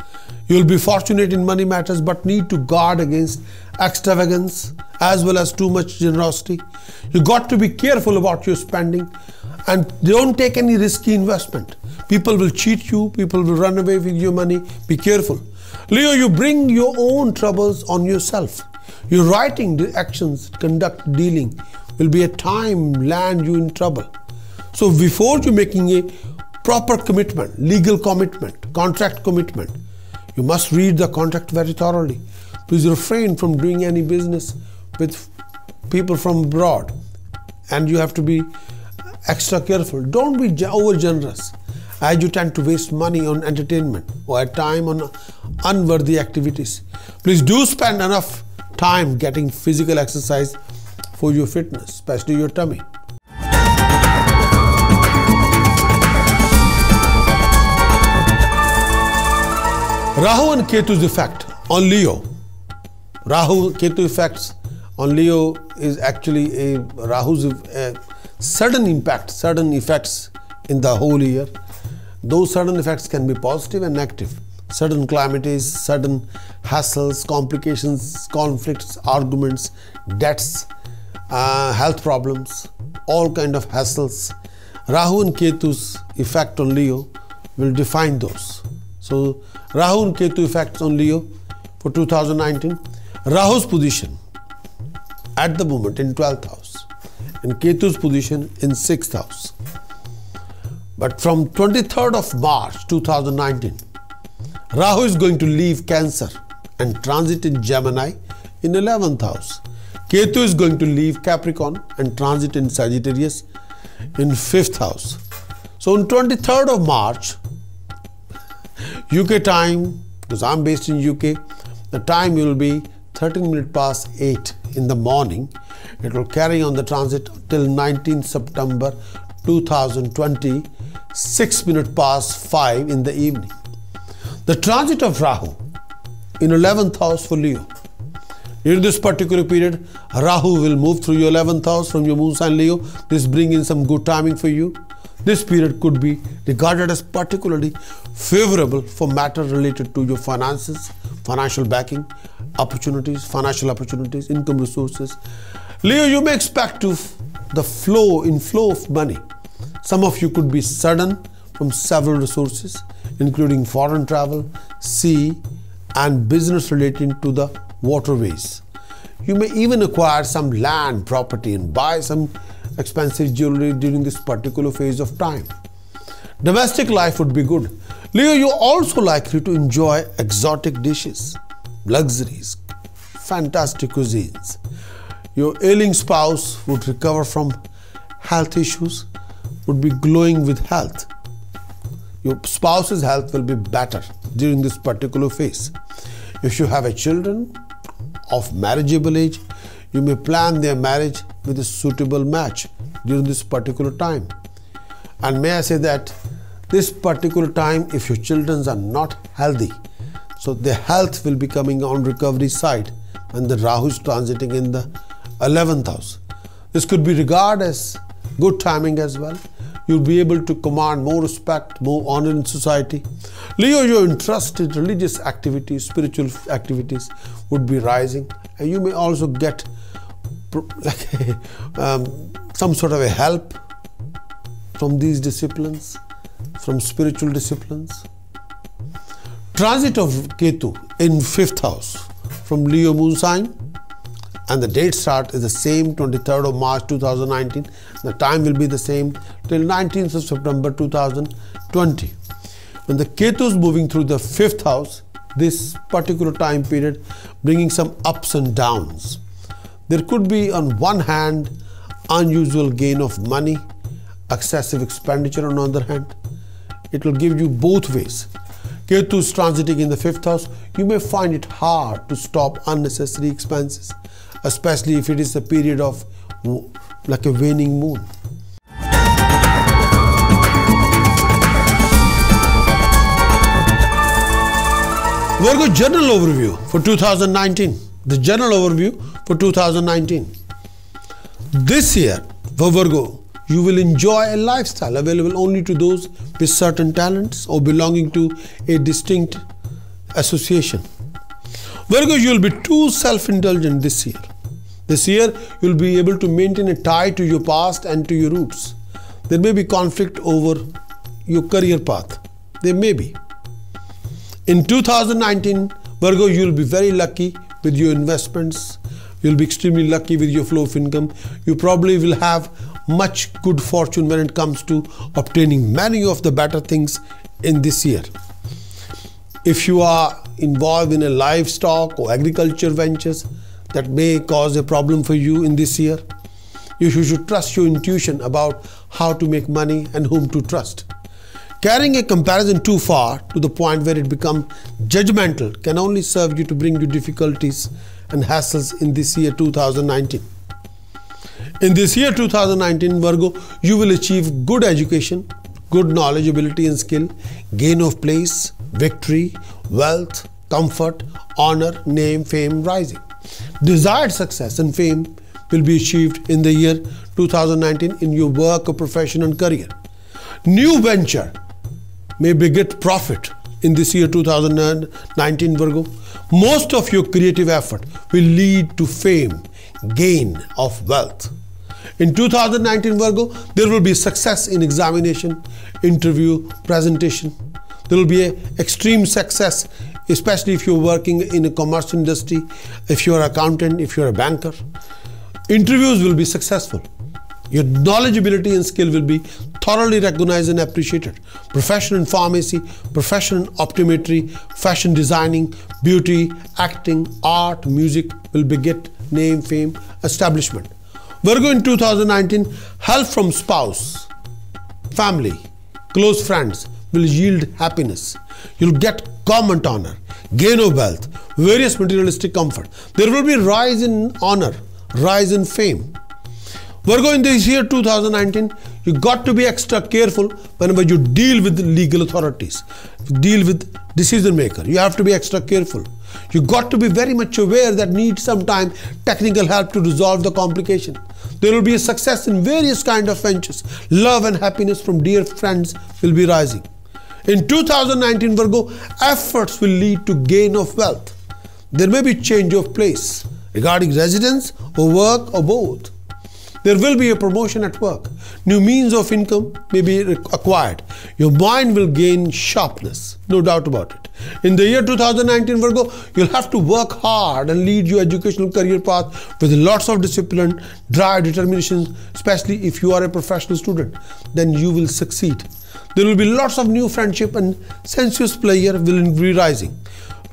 You will be fortunate in money matters, but need to guard against extravagance as well as too much generosity. You got to be careful about your spending and don't take any risky investment. People will cheat you, people will run away with your money. Be careful. Leo, you bring your own troubles on yourself. Your writing, actions, conduct, dealing will be a time land you in trouble. So before you making a proper commitment, legal commitment, contract commitment, you must read the contract very thoroughly. Please refrain from doing any business with people from abroad, and you have to be extra careful. Don't be over generous, as you tend to waste money on entertainment or at time on unworthy activities. Please do spend enough time getting physical exercise for your fitness, especially your tummy. Rahu and Ketu's effect on Leo. Rahu Ketu effects on Leo is actually a Rahu's sudden impact, sudden effects in the whole year. Those sudden effects can be positive and negative. Sudden calamities, sudden hassles, complications, conflicts, arguments, debts, health problems, all kind of hassles. Rahu and Ketu's effect on Leo will define those. So Rahu and Ketu effects on Leo for 2019. Rahu's position at the moment in 12th house and Ketu's position in 6th house. But from 23rd of March 2019, Rahu is going to leave Cancer and transit in Gemini in 11th house. Ketu is going to leave Capricorn and transit in Sagittarius in 5th house. So on 23rd of March, UK time, because I'm based in UK, the time will be 13 minutes past 8 in the morning. It will carry on the transit till 19th September 2020, 6 minutes past 5 in the evening. The transit of Rahu in 11th house for Leo. During this particular period, Rahu will move through your 11th house from your moon sign Leo. This brings in some good timing for you. This period could be regarded as particularly favorable for matters related to your finances, financial backing, opportunities, financial opportunities, income resources. Leo, you may expect the inflow of money. Some of you could be sudden from several resources, including foreign travel, sea, and business relating to the waterways. You may even acquire some land, property, and buy some expensive jewelry during this particular phase of time. Domestic life would be good. Leo, you also likely to enjoy exotic dishes, luxuries, fantastic cuisines. Your ailing spouse would recover from health issues, would be glowing with health. Your spouse's health will be better during this particular phase. If you have a children of marriageable age, you may plan their marriage with a suitable match during this particular time. And may I say that this particular time, if your children are not healthy, so their health will be coming on recovery side when the Rahu is transiting in the 11th house. This could be regarded as good timing as well. You'll be able to command more respect, more honor in society. Leo, your interest in religious activities, spiritual activities would be rising, and you may also get some sort of a help from these disciplines, from spiritual disciplines. Transit of Ketu in 5th house from Leo moon sign, and the date start is the same, 23rd of March 2019. The time will be the same till 19th of September 2020. When the Ketu is moving through the 5th house, this particular time period bringing some ups and downs. There could be on one hand unusual gain of money, excessive expenditure on the other hand. It will give you both ways. Ketu is transiting in the 5th house. You may find it hard to stop unnecessary expenses, especially if it is a period of like a waning moon. Virgo general overview for 2019. The general overview for 2019. This year for Virgo, you will enjoy a lifestyle available only to those with certain talents or belonging to a distinct association. Virgo, you will be too self-indulgent this year. This year, you will be able to maintain a tie to your past and to your roots. There may be conflict over your career path. There may be. In 2019, Virgo, you will be very lucky with your investments. You will be extremely lucky with your flow of income. You probably will have much good fortune when it comes to obtaining many of the better things in this year. If you are involved in a livestock or agriculture ventures, that may cause a problem for you in this year. You should trust your intuition about how to make money and whom to trust. Carrying a comparison too far to the point where it becomes judgmental can only serve you to bring you difficulties and hassles in this year 2019. In this year 2019, Virgo, you will achieve good education, good knowledge, ability and skill, gain of place, victory, wealth, comfort, honor, name, fame rising. Desired success and fame will be achieved in the year 2019 in your work or profession and career. New venture may beget profit in this year 2019, Virgo. Most of your creative effort will lead to fame, gain of wealth. In 2019, Virgo, there will be success in examination, interview, presentation. There will be extreme success, especially if you're working in a commerce industry, if you're an accountant, if you're a banker. Interviews will be successful. Your knowledgeability and skill will be thoroughly recognized and appreciated. Profession in pharmacy, profession in optometry, fashion designing, beauty, acting, art, music will beget name, fame, establishment. Virgo, in 2019, help from spouse, family, close friends will yield happiness. You'll get government honor, gain of wealth, various materialistic comfort. There will be rise in honor, rise in fame. Virgo, in this year 2019, you got to be extra careful whenever you deal with legal authorities, deal with decision maker. You have to be extra careful. You got to be very much aware that needs some time technical help to resolve the complication. There will be a success in various kind of ventures. Love and happiness from dear friends will be rising. In 2019, Virgo, efforts will lead to gain of wealth. There may be change of place regarding residence or work or both. There will be a promotion at work. New means of income may be acquired. Your mind will gain sharpness, no doubt about it. In the year 2019, Virgo, you'll have to work hard and lead your educational career path with lots of discipline, drive, determination, especially if you are a professional student. Then you will succeed. There will be lots of new friendship and sensuous pleasure will be rising.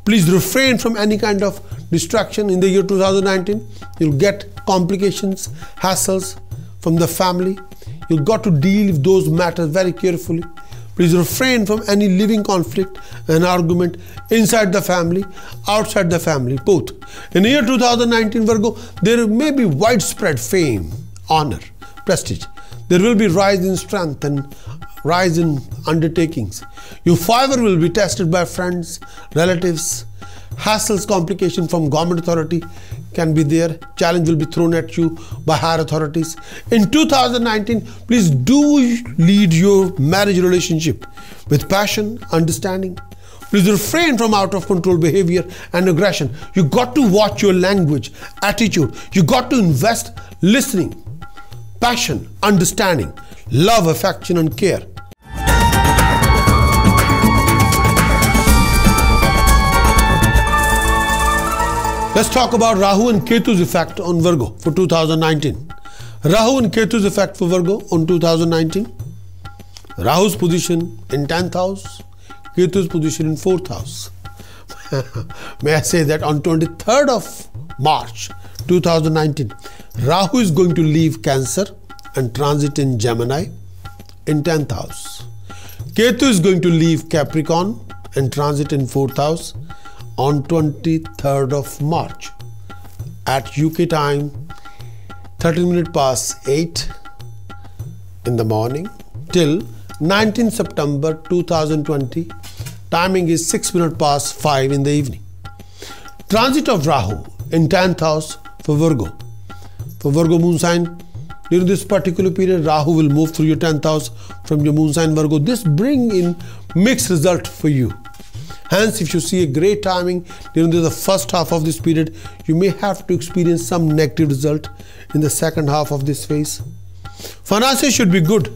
Please refrain from any kind of distraction in the year 2019. You'll get complications, hassles from the family. You've got to deal with those matters very carefully. Please refrain from any living conflict and argument inside the family, outside the family, both. In the year 2019, Virgo, there may be widespread fame, honor, prestige. There will be rise in strength and rise in undertakings. Your favor will be tested by friends, relatives. Hassles, complication from government authority can be there. Challenge will be thrown at you by higher authorities. In 2019, please do lead your marriage relationship with passion, understanding. Please refrain from out of control behavior and aggression. You got to watch your language, attitude. You got to invest listening, passion, understanding, love, affection and care. Let's talk about Rahu and Ketu's effect on Virgo for 2019. Rahu and Ketu's effect for Virgo on 2019. Rahu's position in 10th house, Ketu's position in 4th house. May I say that on 23rd of March 2019, Rahu is going to leave Cancer and transit in Gemini in 10th house. Ketu is going to leave Capricorn and transit in 4th house on 23rd of March at UK time 13 minutes past 8 in the morning till 19 September 2020. Timing is 6 minutes past 5 in the evening. Transit of Rahu in 10th house for Virgo. For Virgo moon sign, during this particular period, Rahu will move through your 10th house from your moon sign Virgo. This brings in mixed result for you. Hence, if you see a great timing during the first half of this period, you may have to experience some negative result in the second half of this phase. Finances should be good,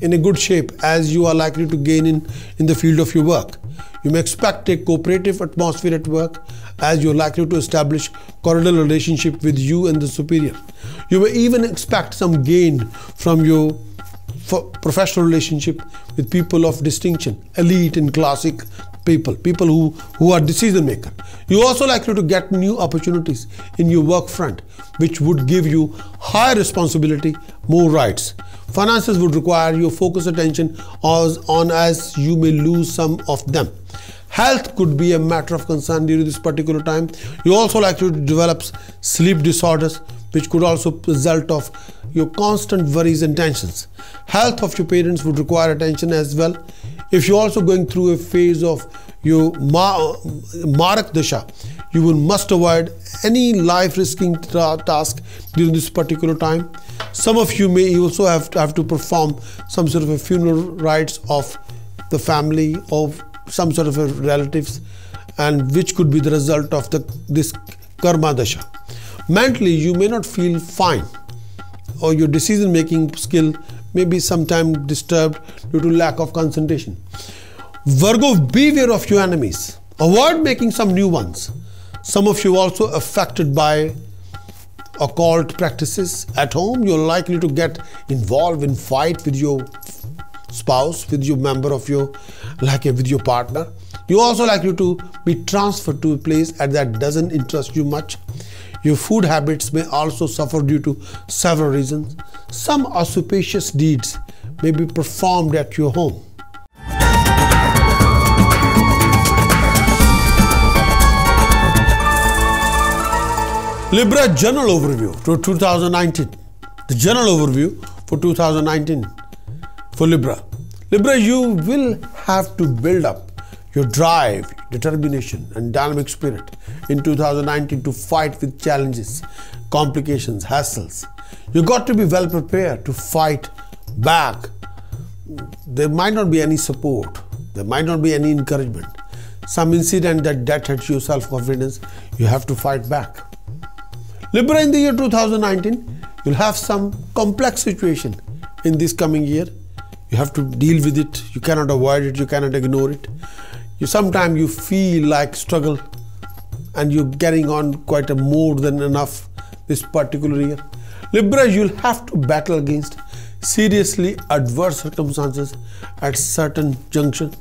in a good shape, as you are likely to gain in the field of your work. You may expect a cooperative atmosphere at work, as you are likely to establish cordial relationship with you and the superior. You may even expect some gain from your professional relationship with people of distinction, elite and classic people who are decision maker. You also likely to get new opportunities in your work front, which would give you higher responsibility, more rights. Finances would require your focused attention as you may lose some of them. Health could be a matter of concern during this particular time. You also likely to develop sleep disorders, which could also result of your constant worries and tensions. Health of your parents would require attention as well. If you're also going through a phase of your Marak Dasha, you will must avoid any life-risking task during this particular time. Some of you may also have to perform some sort of a funeral rites of the family of some sort of a relatives, and which could be the result of this Karma Dasha. Mentally, you may not feel fine, or your decision-making skill may be sometimes disturbed due to lack of concentration. Virgo, beware of your enemies. Avoid making some new ones. Some of you also affected by occult practices. At home, you're likely to get involved in fight with your spouse, with your member of your, with your partner. You're also likely to be transferred to a place that doesn't interest you much. Your food habits may also suffer due to several reasons. Some auspicious deeds may be performed at your home. Libra general overview for 2019. The general overview for 2019 for Libra. Libra, you will have to build up your drive, determination and dynamic spirit in 2019 to fight with challenges, complications, hassles. You got to be well prepared to fight back. There might not be any support. There might not be any encouragement. Some incident that hurts your self-confidence, you have to fight back. Libra, in the year 2019, you'll have some complex situation in this coming year. You have to deal with it. You cannot avoid it. You cannot ignore it. Sometimes you feel like struggle and you're getting on quite a more than enough this particular year. Libra, you'll have to battle against seriously adverse circumstances at certain junction.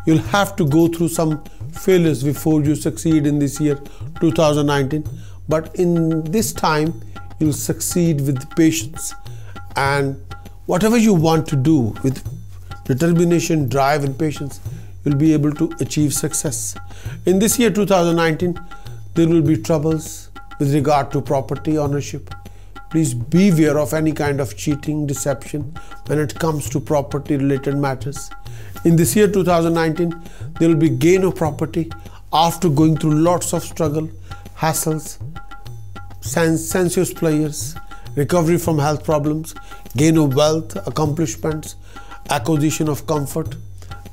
You'll have to go through some failures before you succeed in this year 2019. But in this time, you'll succeed with patience, and whatever you want to do with determination, drive and patience, you'll be able to achieve success. In this year 2019, there will be troubles with regard to property ownership. Please beware of any kind of cheating, deception when it comes to property related matters. In this year 2019, there will be gain of property after going through lots of struggle, hassles, sensuous pleasures, recovery from health problems, gain of wealth, accomplishments, acquisition of comfort.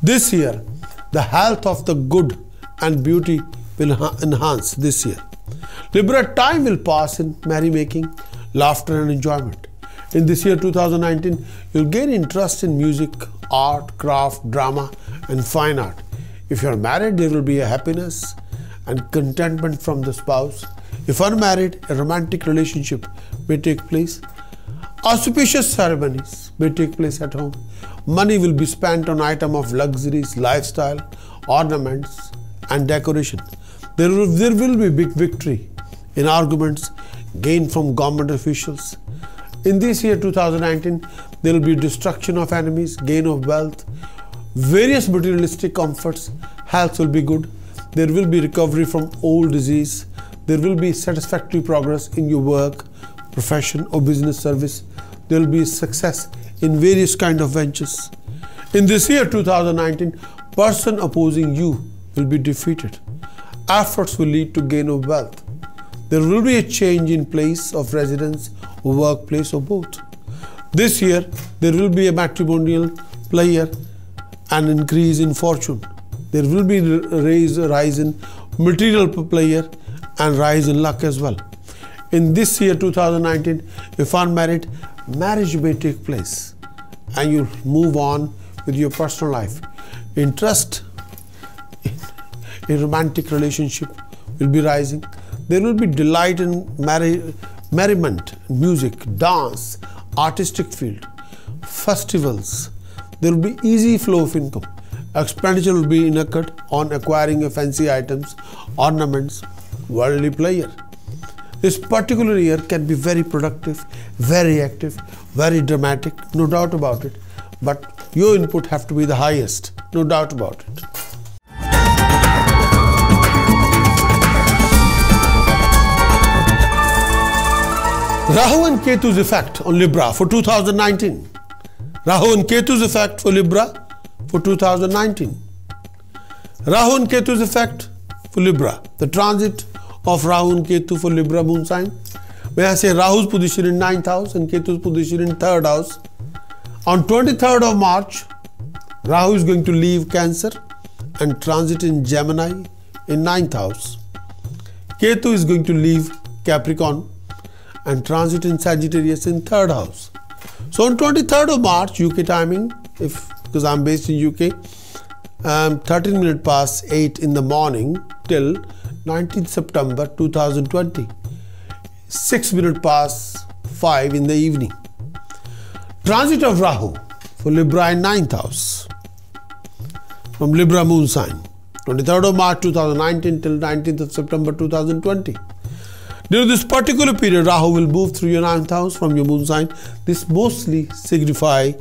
This year, the health of the good and beauty will enhance this year. Libra, time will pass in merrymaking, laughter and enjoyment. In this year 2019, you'll gain interest in music, art, craft, drama and fine art. If you're married, there will be a happiness and contentment from the spouse. If unmarried, a romantic relationship may take place. Auspicious ceremonies may take place at home. Money will be spent on items of luxuries, lifestyle, ornaments and decoration. There will be big victory in arguments gained from government officials. In this year 2019, there will be destruction of enemies, gain of wealth, various materialistic comforts, health will be good. There will be recovery from old disease. There will be satisfactory progress in your work, profession or business service. There will be success in various kind of ventures. In this year 2019, person opposing you will be defeated. Efforts will lead to gain of wealth. There will be a change in place of residence or workplace or both. This year, there will be a matrimonial pleasure and increase in fortune. There will be rise in material pleasure and rise in luck as well. In this year 2019, if unmarried, marriage may take place and you'll move on with your personal life. Interest in romantic relationship will be rising. There will be delight in merriment, music, dance, artistic field, festivals. There will be easy flow of income. Expenditure will be incurred on acquiring fancy items, ornaments, worldly pleasure. This particular year can be very productive, very active, very dramatic, no doubt about it. But your input have to be the highest, no doubt about it. Rahu and Ketu's effect on Libra for 2019. Rahu and Ketu's effect for Libra for 2019. Rahu and Ketu's effect for Libra. The transit of Rahu and Ketu for Libra moon sign. May I say Rahu's position in 9th house and Ketu's position in 3rd house. On 23rd of March, Rahu is going to leave Cancer and transit in Gemini in 9th house. Ketu is going to leave Capricorn and transit in Sagittarius in 3rd house. So on 23rd of March UK timing, because I'm based in UK, 13 minutes past 8 in the morning till 19th September 2020, 6 minutes past 5 in the evening. Transit of Rahu for Libra in 9th house from Libra moon sign, 23rd of March 2019 till 19th of September 2020. During this particular period, Rahu will move through your 9th house from your moon sign. This mostly signify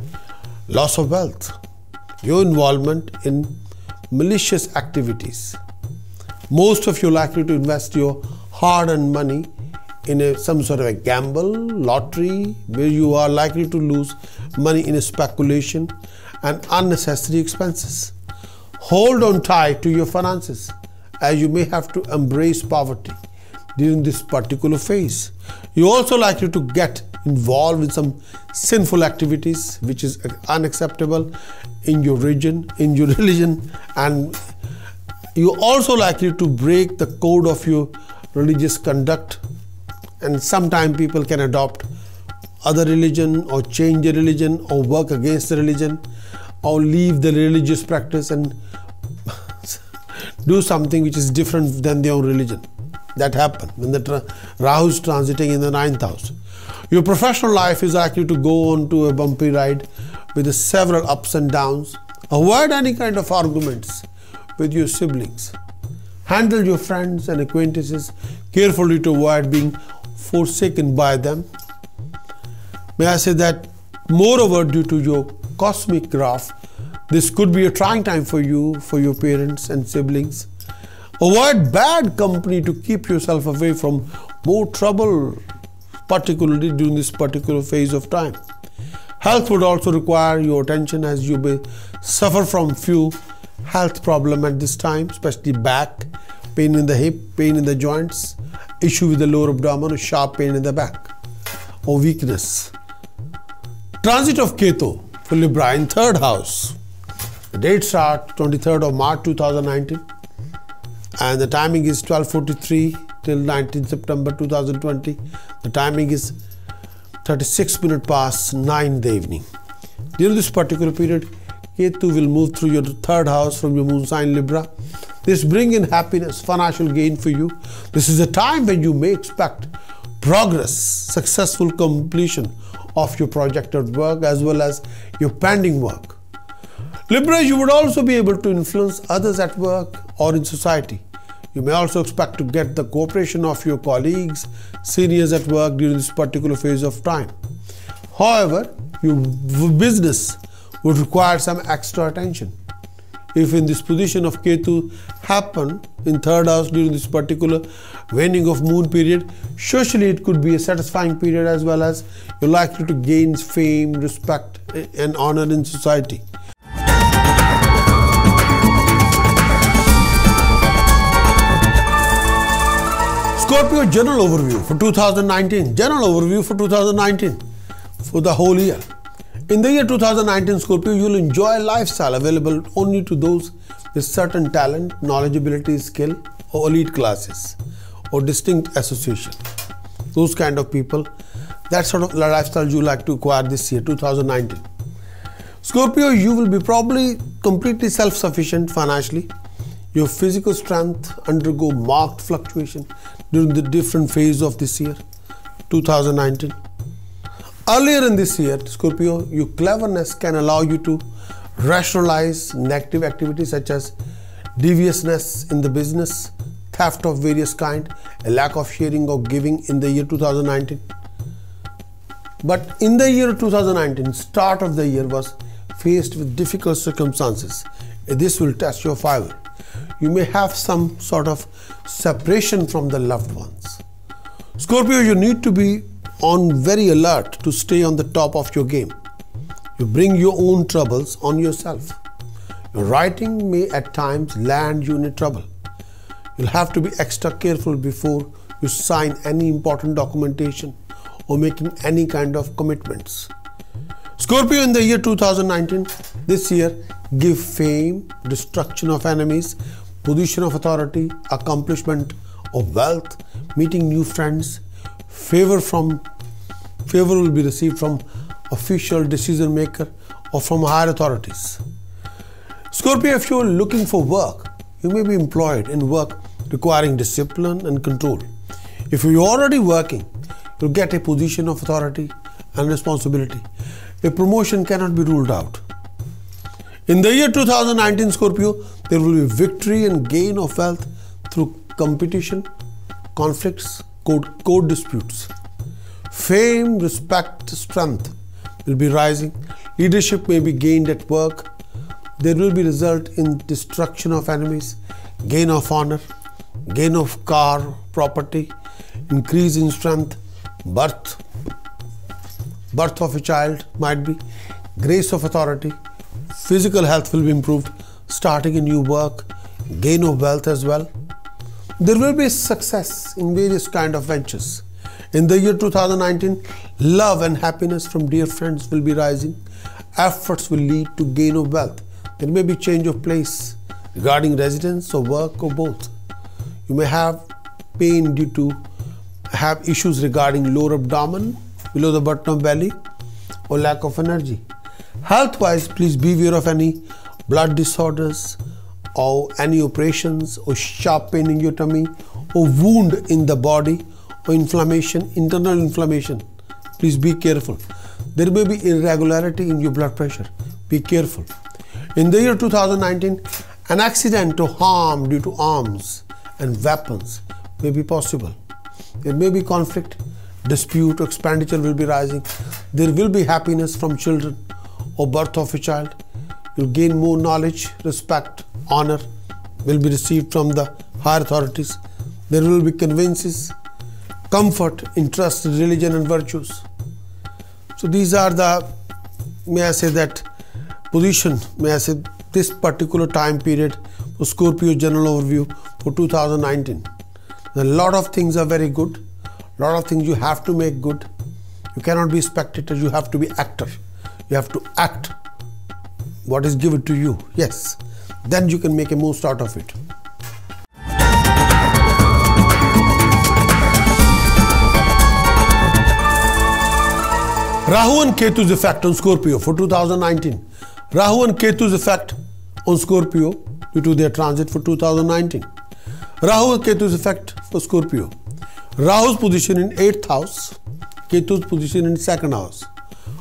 loss of wealth, your involvement in malicious activities. Most of you are likely to invest your hard-earned money in some sort of a gamble, lottery, where you are likely to lose money in a speculation and unnecessary expenses. Hold on tight to your finances, as you may have to embrace poverty during this particular phase. You're also likely to get involved in some sinful activities which is unacceptable in your religion, and you're also likely to break the code of your religious conduct, and sometimes people can adopt other religion or change the religion or work against the religion or leave the religious practice and do something which is different than their own religion. That happens when the Rahu is transiting in the 9th house. Your professional life is likely to go on to a bumpy ride with several ups and downs. Avoid any kind of arguments with your siblings. Handle your friends and acquaintances carefully to avoid being forsaken by them. May I say that moreover, due to your cosmic graph, this could be a trying time for you, for your parents and siblings. Avoid bad company to keep yourself away from more trouble, particularly during this particular phase of time. Health would also require your attention, as you may suffer from few health problems at this time, especially back, pain in the hip, pain in the joints, issue with the lower abdomen, or sharp pain in the back, or weakness. Transit of Ketu for Libra in 3rd house. The date starts 23rd of March 2019 and the timing is 12:43 till 19th September 2020. The timing is 36 minutes past 9 in the evening. During this particular period, Ketu will move through your 3rd house from your moon sign Libra. This brings in happiness, financial gain for you. This is a time when you may expect progress, successful completion of your projected work as well as your pending work. Libra, you would also be able to influence others at work or in society. You may also expect to get the cooperation of your colleagues, seniors at work during this particular phase of time. However, your business would require some extra attention. If in this position of Ketu happen in 3rd house during this particular waning of moon period, socially it could be a satisfying period, as well as you're likely to gain fame, respect and honor in society. Scorpio general overview for 2019. General overview for 2019 for the whole year. In the year 2019, Scorpio, you will enjoy a lifestyle available only to those with certain talent, knowledge, ability, skill, or elite classes, or distinct association. Those kind of people, that sort of lifestyle you like to acquire this year, 2019. Scorpio, you will be probably completely self-sufficient financially. Your physical strength undergo marked fluctuation during the different phase of this year, 2019. Earlier in this year, Scorpio, your cleverness can allow you to rationalize negative activities such as deviousness in the business, theft of various kind, a lack of sharing or giving in the year 2019. But in the year 2019, start of the year was faced with difficult circumstances. This will test your fiber. You may have some sort of separation from the loved ones. Scorpio, you need to be on very alert to stay on the top of your game. You bring your own troubles on yourself. Writing may at times land you in trouble. You'll have to be extra careful before you sign any important documentation or making any kind of commitments. Scorpio, in the year 2019, this year, give fame, destruction of enemies, position of authority, accomplishment of wealth, meeting new friends, favor will be received from official decision maker or from higher authorities. Scorpio, if you are looking for work, you may be employed in work requiring discipline and control. If you are already working, you'll get a position of authority and responsibility. A promotion cannot be ruled out. In the year 2019, Scorpio, there will be victory and gain of wealth through competition, conflicts, court disputes. Fame, respect, strength will be rising. Leadership may be gained at work. There will be result in destruction of enemies, gain of honor, gain of car, property, increase in strength, birth of a child might be, grace of authority, physical health will be improved, starting a new work, gain of wealth as well. There will be success in various kind of ventures. In the year 2019, love and happiness from dear friends will be rising. Efforts will lead to gain of wealth. There may be change of place regarding residence or work or both. You may have pain due to have issues regarding lower abdomen, below the bottom of belly, or lack of energy. Health-wise, please beware of any blood disorders or any operations or sharp pain in your tummy or wound in the body or inflammation, internal inflammation. Please be careful. There may be irregularity in your blood pressure. Be careful. In the year 2019, an accident or harm due to arms and weapons may be possible. There may be conflict, dispute, or expenditure will be rising. There will be happiness from children or birth of a child. You'll gain more knowledge, respect, honor will be received from the higher authorities. There will be conveniences, comfort, interest, religion and virtues. So these are the, this particular time period for Scorpio general overview for 2019. A lot of things are very good. A lot of things you have to make good. You cannot be spectator, you have to be actor. You have to act what is given to you. Yes, then you can make a most out of it. Rahu and Ketu's effect on Scorpio for 2019. Rahu and Ketu's effect on Scorpio due to their transit for 2019. Rahu and Ketu's effect for Scorpio. Rahu's position in 8th house, Ketu's position in 2nd house.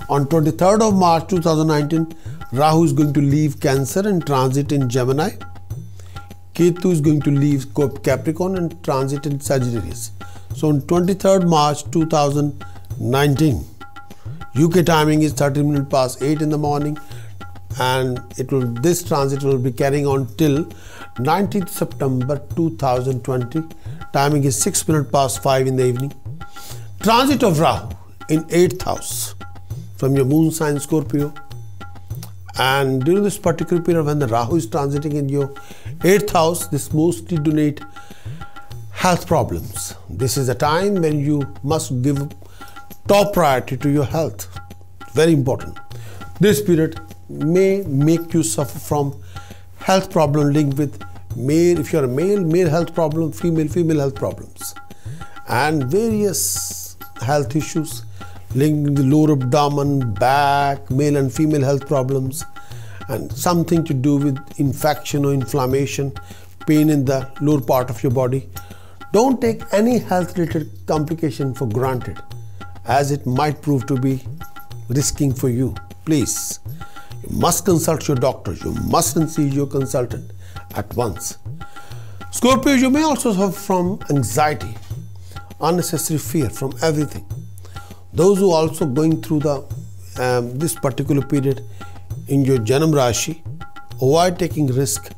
On 23rd of March 2019, Rahu is going to leave Cancer and transit in Gemini. Ketu is going to leave Capricorn and transit in Sagittarius. So on 23rd March 2019, UK timing is 13 minutes past 8 in the morning, and this transit will be carrying on till 19th September 2020. Timing is 6 minutes past 5 in the evening. Transit of Rahu in 8th house from your moon sign Scorpio. And during this particular period when the Rahu is transiting in your 8th house, this mostly donate health problems. This is a time when you must give top priority to your health. Very important. This period may make you suffer from health problem linked with male, if you are a male health problem, female health problems, and various health issues linked with the lower abdomen, back, male and female health problems, and something to do with infection or inflammation, pain in the lower part of your body. Don't take any health related complication for granted, as it might prove to be risking for you. Please, you must consult your doctor. You mustn't see your consultant at once. Scorpio, you may also suffer from anxiety, unnecessary fear from everything. Those who are also going through this particular period in your Janam Rashi, avoid taking risk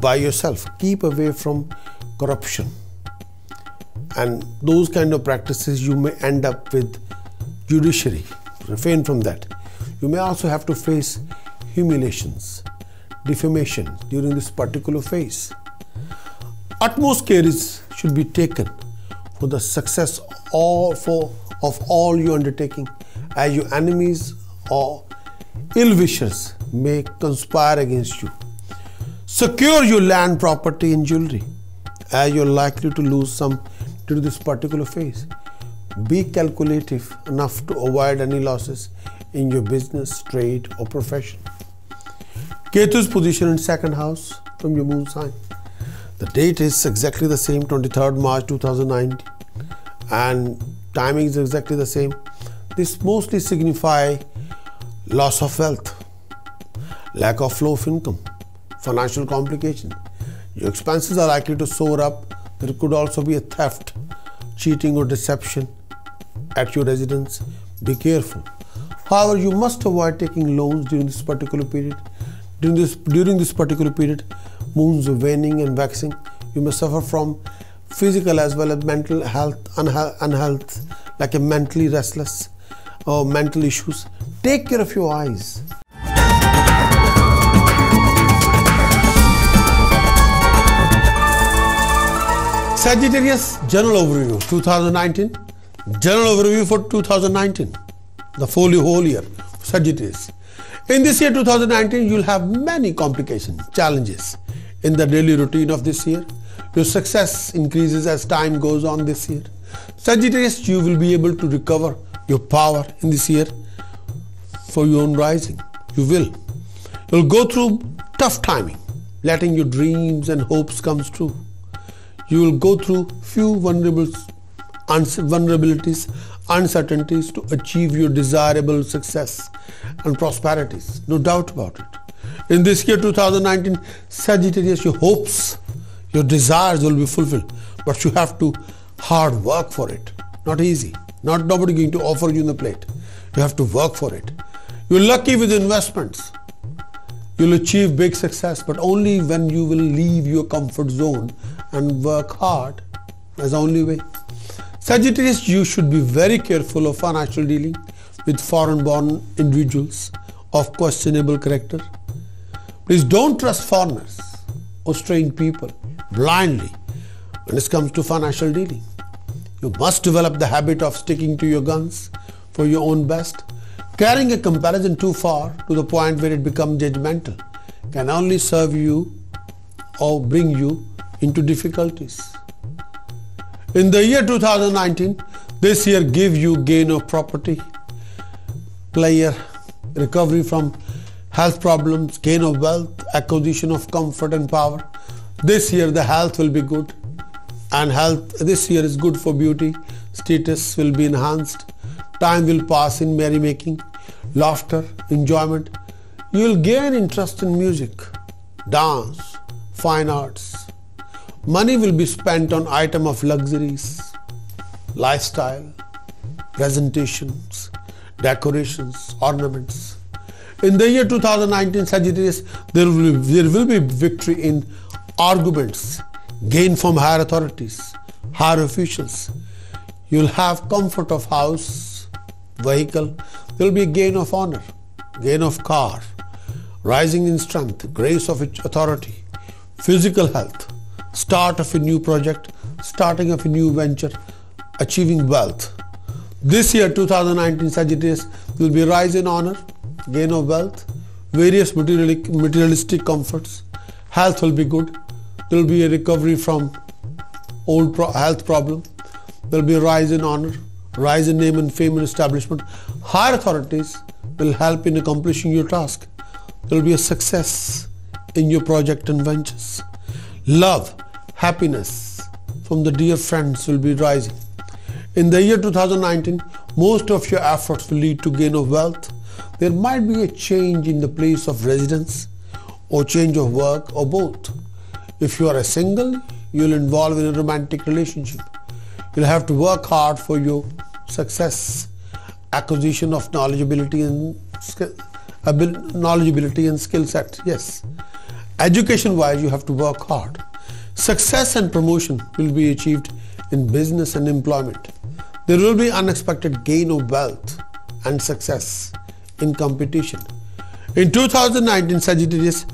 by yourself. Keep away from corruption and those kind of practices. You may end up with judiciary. Refrain from that. You may also have to face humiliations defamation during this particular phase. Utmost care should be taken for the success of all your undertaking, as your enemies or ill wishers may conspire against you. Secure your land, property and jewelry, as you're likely to lose some during this particular phase. Be calculative enough to avoid any losses in your business, trade or profession. Ketu's position in second house from your moon sign. The date is exactly the same, 23rd March 2019, and timing is exactly the same. This mostly signify loss of wealth, lack of flow of income, financial complication. Your expenses are likely to soar up. There could also be a theft, cheating or deception at your residence. Be careful. However, you must avoid taking loans during this particular period. During this particular period, moons are waning and waxing. You may suffer from physical as well as mental health, unhealth, like a mentally restless or mental issues. Take care of your eyes. Sagittarius general overview 2019. General overview for 2019. The whole year Sagittarius. In this year 2019, you'll have many complications, challenges in the daily routine of this year. Your success increases as time goes on this year. Sagittarius, you will be able to recover your power in this year for your own rising. You'll go through tough timing, letting your dreams and hopes come true. You will go through few vulnerabilities, uncertainties to achieve your desirable success and prosperities. No doubt about it. In this year 2019, Sagittarius, your hopes, your desires will be fulfilled, but you have to hard work for it. Not easy. Nobody going to offer you in the plate. You have to work for it. You're lucky with investments. You'll achieve big success, but only when you will leave your comfort zone and work hard. That's the only way. Sagittarius, you should be very careful of financial dealing with foreign-born individuals of questionable character. Please don't trust foreigners or strange people blindly when it comes to financial dealing. You must develop the habit of sticking to your guns for your own best. Carrying a comparison too far to the point where it becomes judgmental can only serve you or bring you into difficulties. In the year 2019, this year give you gain of property, player, recovery from health problems, gain of wealth, acquisition of comfort and power. This year the health will be good, and health this year is good for beauty. Status will be enhanced. Time will pass in merrymaking, laughter, enjoyment. You will gain interest in music, dance, fine arts. Money will be spent on items of luxuries, lifestyle, presentations, decorations, ornaments. In the year 2019, Sagittarius, there will be victory in arguments, gain from higher authorities, higher officials. You will have comfort of house, vehicle. There will be a gain of honor, gain of car, rising in strength, grace of authority, physical health, start of a new project, starting of a new venture, achieving wealth. This year 2019 Sagittarius will be rise in honor, gain of wealth, various materialistic comforts. Health will be good. There will be a recovery from old health problem. There will be a rise in honor, rise in name and fame and establishment. Higher authorities will help in accomplishing your task. There will be a success in your project and ventures. Love, happiness from the dear friends will be rising. In the year 2019, most of your efforts will lead to gain of wealth. There might be a change in the place of residence or change of work or both. If you are a single, you will involve in a romantic relationship. You'll have to work hard for your success, acquisition of knowledgeability and skill set. Yes. Education wise, you have to work hard. Success and promotion will be achieved in business and employment. There will be unexpected gain of wealth and success in competition. In 2019 Sagittarius,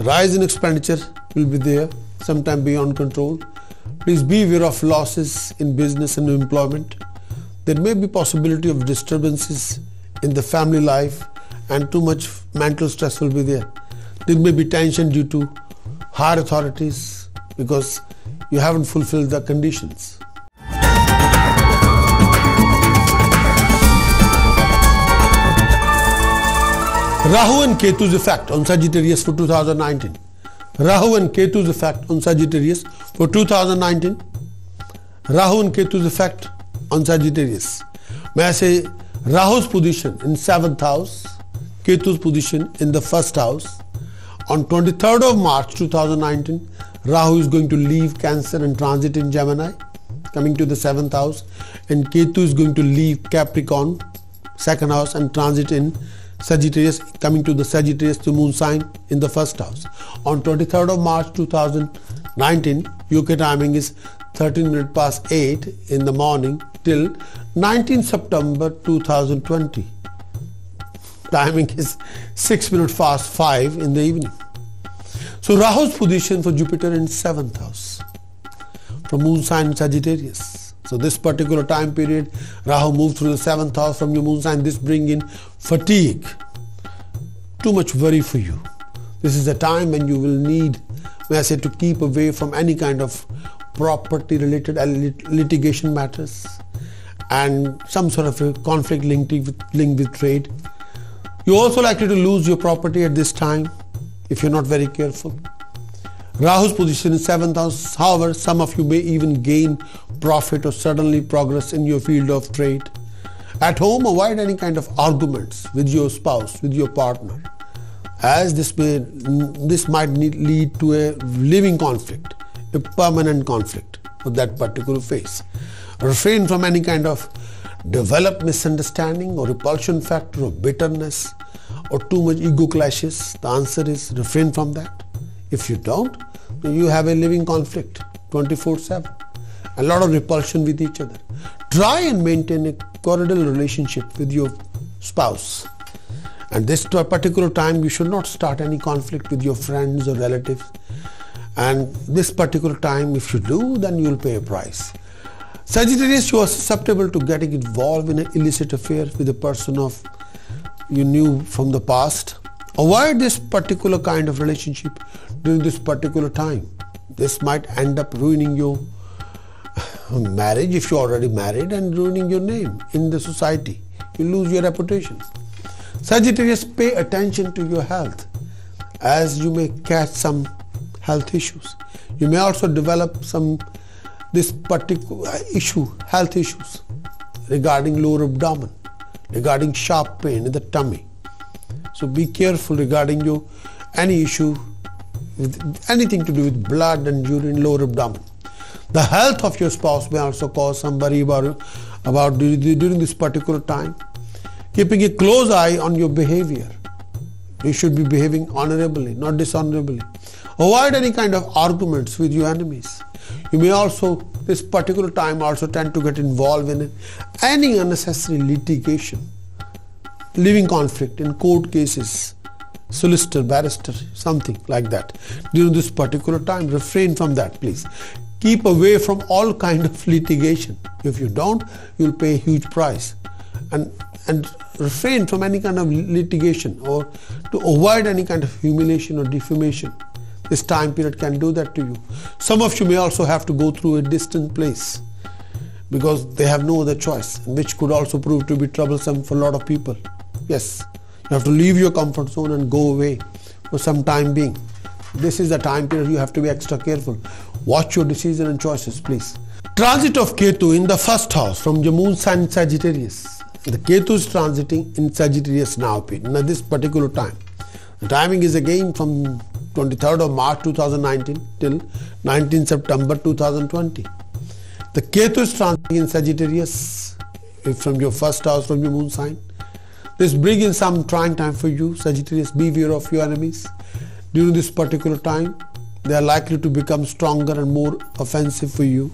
Rise in expenditure will be there, sometime beyond control. Please be aware of losses in business and employment. There may be possibility of disturbances in the family life and too much mental stress will be there. There may be tension due to higher authorities because you haven't fulfilled the conditions. Rahu and Ketu's effect on Sagittarius for 2019. Rahu and Ketu's effect on Sagittarius for 2019. Rahu and Ketu's effect on Sagittarius. May I say Rahu's position in 7th house, Ketu's position in the 1st house. On 23rd of March 2019, Rahu is going to leave Cancer and transit in Gemini, coming to the 7th house, and Ketu is going to leave Capricorn, 2nd house, and transit in Sagittarius, coming to the Sagittarius, the moon sign, in the 1st house. On 23rd of March 2019, UK timing is 13 minutes past 8 in the morning till 19 September 2020. Timing is 6 minutes past 5 in the evening. So Rahu's position for Jupiter in 7th house from moon sign Sagittarius. So this particular time period, Rahu moved through the 7th house from your moon sign. This brings in fatigue, too much worry for you. This is a time when you will need, may I say, to keep away from any kind of property related litigation matters and some sort of a conflict linked with trade. You're also likely to lose your property at this time if you're not very careful. Rahu's position in 7th house, however, some of you may even gain profit or suddenly progress in your field of trade. At home, avoid any kind of arguments with your spouse, with your partner, as this might lead to a living conflict, a permanent conflict for that particular phase. Refrain from any kind of developed misunderstanding or repulsion factor or bitterness or too much ego clashes. The answer is refrain from that. If you don't, then you have a living conflict 24/7, a lot of repulsion with each other. Try and maintain a cordial relationship with your spouse. And this particular time, you should not start any conflict with your friends or relatives. And this particular time, if you do, then you will pay a price. Sagittarius, you are susceptible to getting involved in an illicit affair with a person you knew from the past. Avoid this particular kind of relationship during this particular time. This might end up ruining your marriage if you're already married and ruining your name in the society. You lose your reputation. Sagittarius, pay attention to your health as you may catch some health issues. You may also develop this particular health issues regarding lower abdomen, regarding sharp pain in the tummy. So be careful regarding any issue with anything to do with blood and urine, lower abdomen. The health of your spouse may also cause some worry about during this particular time. Keeping a close eye on your behavior. You should be behaving honorably, not dishonorably. Avoid any kind of arguments with your enemies. You may also, this particular time, also tend to get involved in any unnecessary litigation, living conflict in court cases, solicitor, barrister, something like that. During this particular time, refrain from that, please. Keep away from all kind of litigation. If you don't, you'll pay a huge price. And refrain from any kind of litigation or to avoid any kind of humiliation or defamation. This time period can do that to you. Some of you may also have to go through a distant place because they have no other choice, which could also prove to be troublesome for a lot of people. Yes, you have to leave your comfort zone and go away for some time being. This is the time period you have to be extra careful. Watch your decision and choices, please. Transit of Ketu in the 1st house from your moon sign Sagittarius. The Ketu is transiting in Sagittarius now this particular time. The timing is again from 23rd of March 2019 till 19 September 2020. The Ketu is transiting in Sagittarius from your 1st house from your moon sign. This brings in some trying time for you, Sagittarius. Be aware of your enemies. During this particular time, they are likely to become stronger and more offensive for you.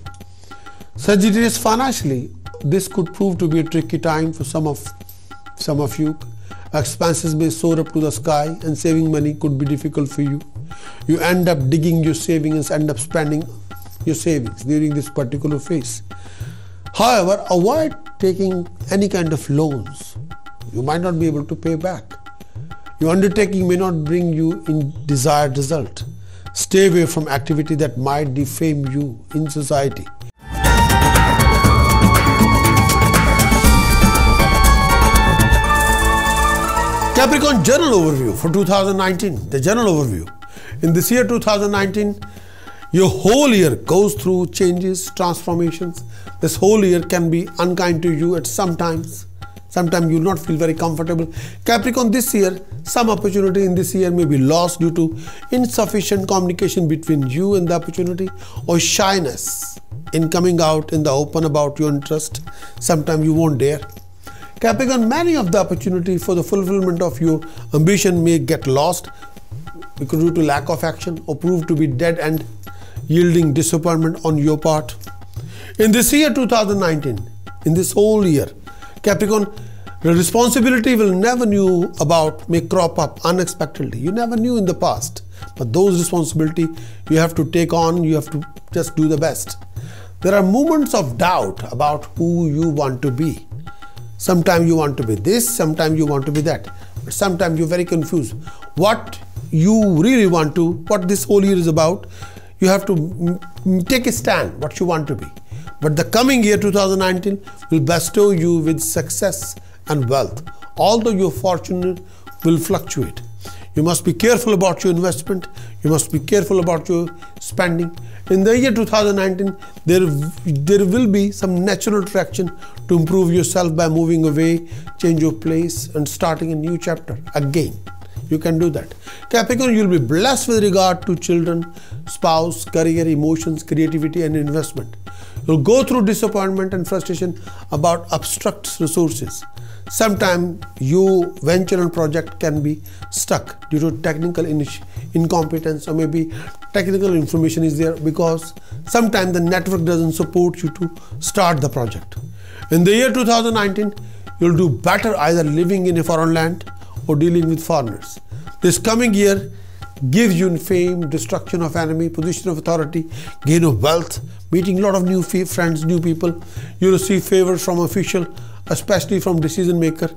Sagittarius, financially, this could prove to be a tricky time for some of you, Expenses may soar up to the sky and saving money could be difficult for you. You end up digging your savings and end up spending your savings during this particular phase. However, avoid taking any kind of loans. You might not be able to pay back. Your undertaking may not bring you in desired result. Stay away from activity that might defame you in society. Capricorn general overview for 2019. The general overview. In this year 2019, your whole year goes through changes, transformations. This whole year can be unkind to you at sometimes. Sometimes you will not feel very comfortable. Capricorn, this year, some opportunity in this year may be lost due to insufficient communication between you and the opportunity, or shyness in coming out in the open about your interest. Sometimes you won't dare. Capricorn, many of the opportunity for the fulfillment of your ambition may get lost because due to lack of action, or prove to be dead end, yielding disappointment on your part. In this year 2019, in this whole year, Capricorn, the responsibility will never knew about may crop up unexpectedly. You never knew in the past, but those responsibility you have to take on. You have to just do the best. There are moments of doubt about who you want to be. Sometimes you want to be this, sometimes you want to be that, but sometimes you're very confused. What you really want to, what this whole year is about, you have to take a stand, what you want to be. But the coming year 2019 will bestow you with success and wealth, although your fortune will fluctuate. You must be careful about your investment. You must be careful about your spending. In the year 2019, there will be some natural attraction to improve yourself by moving away, change your place and starting a new chapter again. You can do that. Capricorn, you will be blessed with regard to children, spouse, career, emotions, creativity and investment. You'll go through disappointment and frustration about abstract resources. Sometimes your venture and project can be stuck due to technical incompetence, or maybe technical information is there because sometimes the network doesn't support you to start the project. In the year 2019, you'll do better either living in a foreign land or dealing with foreigners. This coming year gives you fame, destruction of enemy, position of authority, gain of wealth, meeting a lot of new friends, new people. You receive favors from official, especially from decision maker.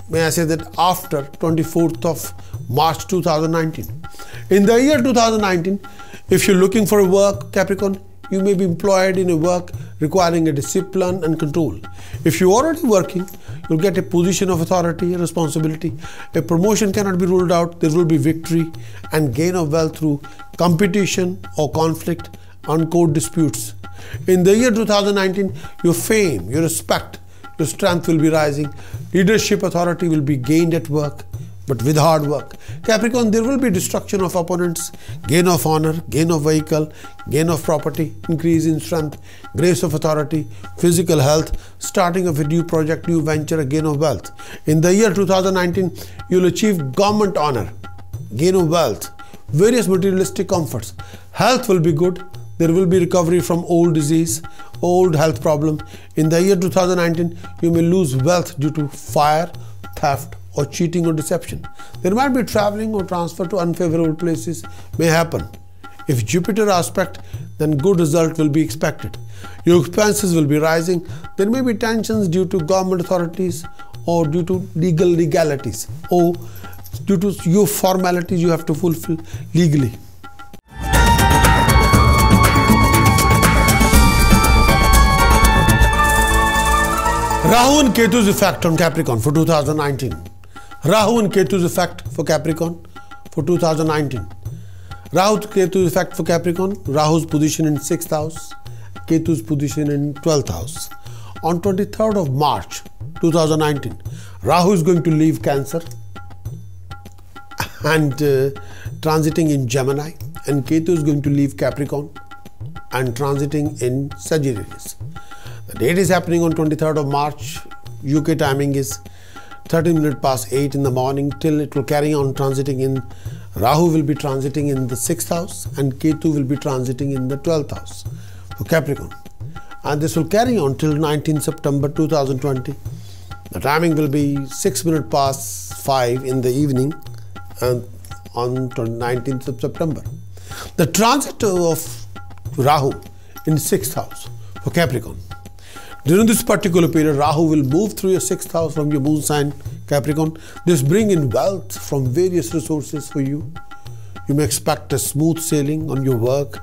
May I say that after 24th of March 2019. In the year 2019, if you're looking for a work, Capricorn, you may be employed in a work requiring a discipline and control. If you're already working, you'll get a position of authority, responsibility. A promotion cannot be ruled out. There will be victory and gain of wealth through competition or conflict on court disputes. In the year 2019, your fame, your respect, your strength will be rising. Leadership authority will be gained at work, but with hard work. Capricorn, there will be destruction of opponents, gain of honor, gain of vehicle, gain of property, increase in strength, grace of authority, physical health, starting of a new project, new venture, gain of wealth. In the year 2019, you'll achieve government honor, gain of wealth, various materialistic comforts. Health will be good. There will be recovery from old disease, old health problem. In the year 2019, you may lose wealth due to fire, theft, or cheating or deception. There might be traveling or transfer to unfavorable places may happen. If Jupiter aspect, then good result will be expected. Your expenses will be rising. There may be tensions due to government authorities or due to legalities or due to your formalities you have to fulfill legally. Rahu and Ketu's effect on Capricorn for 2019. Rahu and Ketu's effect for Capricorn for 2019. Rahu Ketu's effect for Capricorn. Rahu's position in 6th house, Ketu's position in 12th house. On 23rd of March 2019, Rahu is going to leave Cancer and transiting in Gemini, and Ketu is going to leave Capricorn and transiting in Sagittarius. The date is happening on 23rd of March. UK timing is 13 minutes past 8 in the morning till it will carry on transiting in. Rahu will be transiting in the 6th house and Ketu will be transiting in the 12th house for Capricorn. And this will carry on till 19 September 2020. The timing will be 6 minutes past 5 in the evening and on 19th of September. The transit of Rahu in 6th house for Capricorn. During this particular period, Rahu will move through your 6th house from your moon sign Capricorn. This brings in wealth from various resources for you. You may expect a smooth sailing on your work,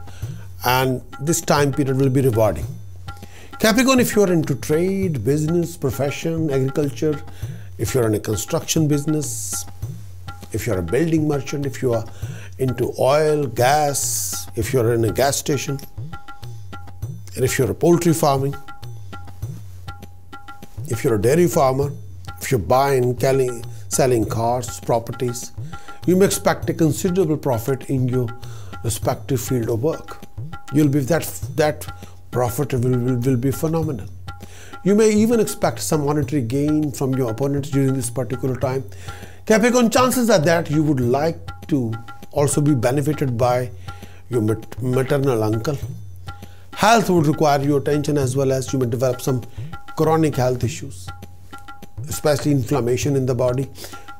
and this time period will be rewarding. Capricorn, if you are into trade, business, profession, agriculture, if you are in a construction business, if you are a building merchant, if you are into oil, gas, if you are in a gas station, and if you are a poultry farming, if you are a dairy farmer, if you are buying, selling cars, properties, you may expect a considerable profit in your respective field of work. You'll be that profit will be phenomenal. You may even expect some monetary gain from your opponents during this particular time. Capricorn, chances are that you would like to also be benefited by your maternal uncle. Health would require your attention, as well as you may develop some chronic health issues, especially inflammation in the body.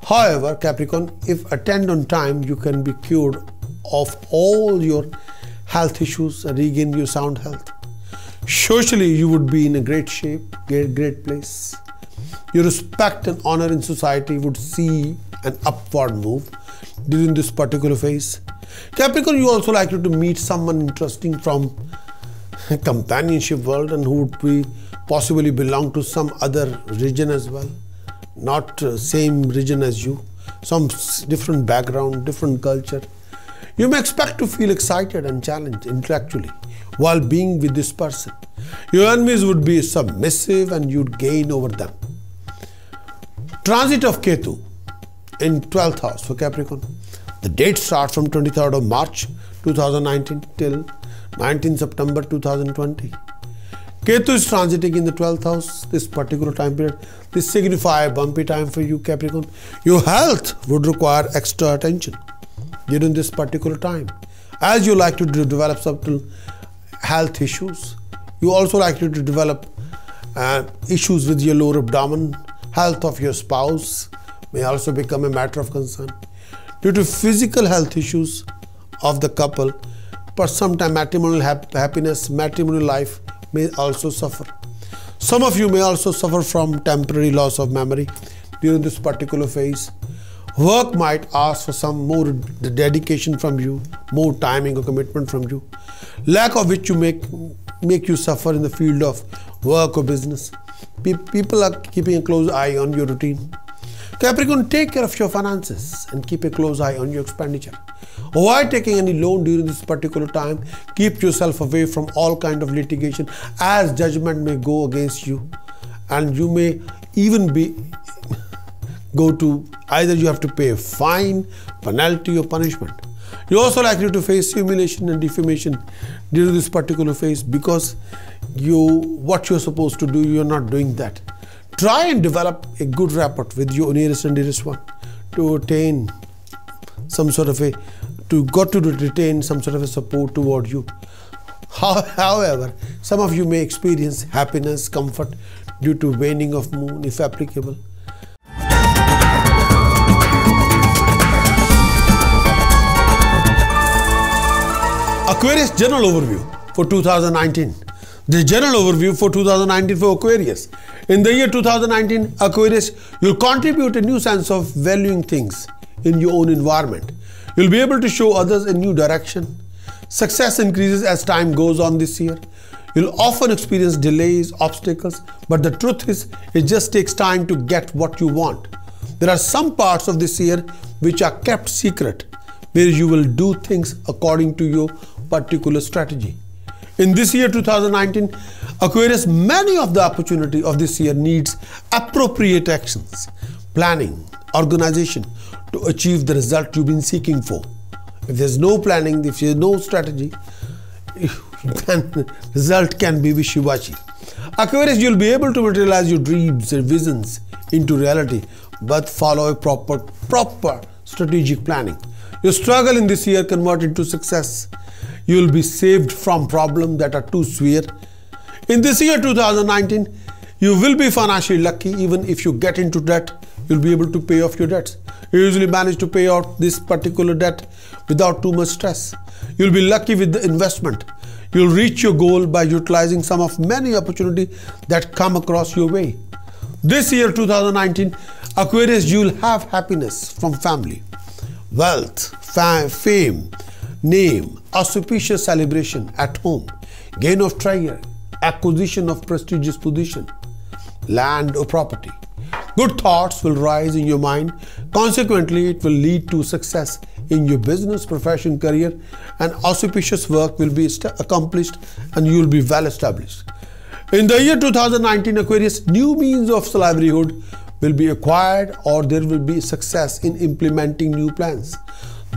However, Capricorn, if attended on time, you can be cured of all your health issues and regain your sound health. Socially, you would be in a great shape, great place. Your respect and honor in society would see an upward move during this particular phase. Capricorn, you also likely to meet someone interesting from a companionship world and who would be possibly belong to some other region as well. Not same region as you, some different background, different culture. You may expect to feel excited and challenged intellectually while being with this person. Your enemies would be submissive and you'd gain over them. Transit of Ketu in 12th house for Capricorn. The date starts from 23rd of March 2019 till 19th September 2020. Ketu is transiting in the 12th house this particular time period. This signifies a bumpy time for you, Capricorn. Your health would require extra attention during this particular time, as you like to develop subtle health issues. You also likely to develop issues with your lower abdomen. Health of your spouse may also become a matter of concern. Due to physical health issues of the couple, but sometimes matrimonial happiness, matrimonial life may also suffer. Some of you may also suffer from temporary loss of memory during this particular phase. Work might ask for some more dedication from you, more timing or commitment from you, lack of which you make you suffer in the field of work or business. People are keeping a close eye on your routine. Capricorn, take care of your finances and keep a close eye on your expenditure. Avoid taking any loan during this particular time. Keep yourself away from all kind of litigation, as judgment may go against you, and you may even go to either you have to pay a fine, penalty or punishment. You're also likely to face humiliation and defamation during this particular phase because what you're supposed to do, you're not doing that. Try and develop a good rapport with your nearest and dearest one to attain some sort of retain some sort of a support toward you. However, some of you may experience happiness, comfort due to waning of moon, if applicable. Aquarius general overview for 2019. The general overview for 2019 for Aquarius. In the year 2019, Aquarius, you'll contribute a new sense of valuing things in your own environment. You'll be able to show others a new direction. Success increases as time goes on this year. You'll often experience delays, obstacles, but the truth is, it just takes time to get what you want. There are some parts of this year which are kept secret, where you will do things according to your particular strategy. In this year 2019, Aquarius, many of the opportunity of this year needs appropriate actions, planning, organization to achieve the result you've been seeking for. If there's no planning, if there's no strategy, then result can be wishy-washy. Aquarius, you'll be able to materialize your dreams and visions into reality, but follow a proper strategic planning. Your struggle in this year convert into success. You will be saved from problems that are too severe. In this year 2019, You will be financially lucky. Even if you get into debt, you'll be able to pay off your debts. You usually manage to pay out this particular debt without too much stress. You'll be lucky with the investment. You'll reach your goal by utilizing some of many opportunities that come across your way. This year 2019, Aquarius, you will have happiness from family, wealth, fame, name, auspicious celebration at home, gain of treasure, acquisition of prestigious position, land or property. Good thoughts will rise in your mind. Consequently, it will lead to success in your business, profession, career, and auspicious work will be accomplished and you will be well established. In the year 2019, Aquarius, new means of livelihood will be acquired or there will be success in implementing new plans.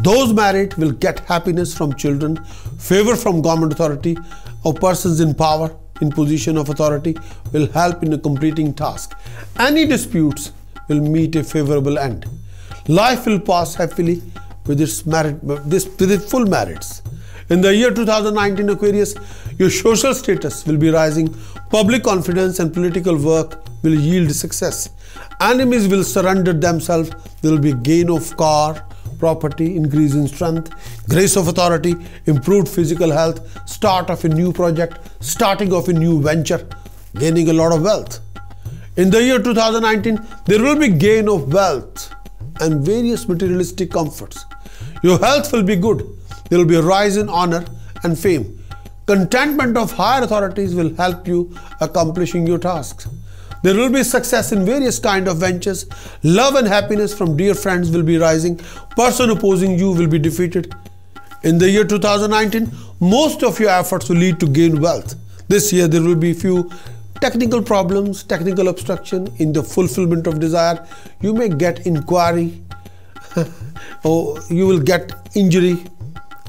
Those married will get happiness from children, favor from government authority or persons in power, in position of authority will help in completing task. Any disputes will meet a favorable end. Life will pass happily with its full merits. In the year 2019, Aquarius, your social status will be rising. Public confidence and political work will yield success. Enemies will surrender themselves. There will be gain of car, property, increase in strength, grace of authority, improved physical health, start of a new project, starting of a new venture, gaining a lot of wealth. In the year 2019, there will be gain of wealth and various materialistic comforts. Your health will be good. There will be a rise in honor and fame. Contentment of higher authorities will help you accomplishing your tasks. There will be success in various kind of ventures. Love and happiness from dear friends will be rising. Person opposing you will be defeated. In the year 2019, most of your efforts will lead to gain wealth. This year there will be few technical problems, technical obstruction in the fulfillment of desire. You may get inquiry or you will get injury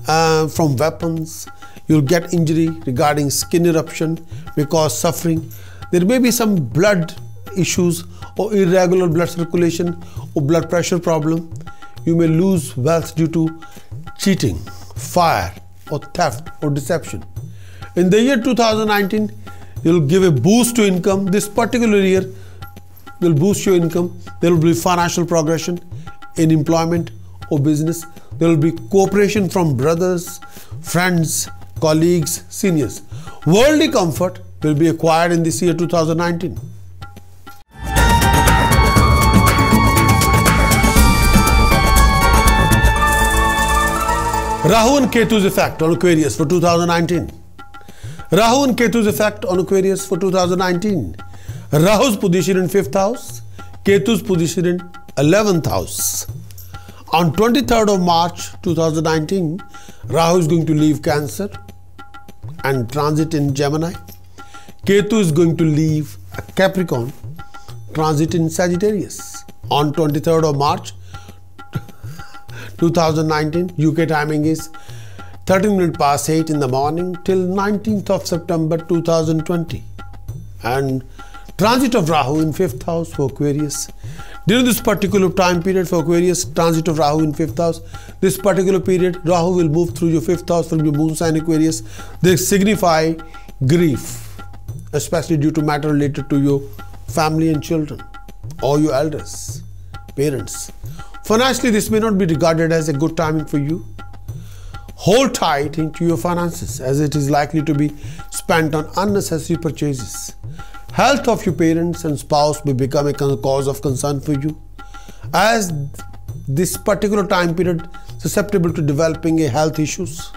from weapons. You will get injury regarding skin eruption, may cause suffering. There may be some blood issues or irregular blood circulation or blood pressure problem. You may lose wealth due to cheating, fire or theft or deception. In the year 2019, you will give a boost to income. This particular year will boost your income. There will be financial progression in employment or business. There will be cooperation from brothers, friends, colleagues, seniors. Worldly comfort will be acquired in this year 2019. Rahu and Ketu's effect on Aquarius for 2019. Rahu and Ketu's effect on Aquarius for 2019. Rahu's position in 5th house, Ketu's position in 11th house. On 23rd of March 2019, Rahu is going to leave Cancer and transit in Gemini. Ketu is going to leave Capricorn, transit in Sagittarius. On 23rd of March 2019, UK timing is 13 minutes past 8 in the morning till 19th of September 2020. And transit of Rahu in 5th house for Aquarius. During this particular time period for Aquarius, transit of Rahu in 5th house, this particular period, Rahu will move through your 5th house from your moon sign Aquarius. They signify grief, especially due to matter related to your family and children or your elders, parents. Financially, this may not be regarded as a good timing for you. Hold tight into your finances as it is likely to be spent on unnecessary purchases. Health of your parents and spouse may become a cause of concern for you, as this particular time period susceptible to developing a health issues.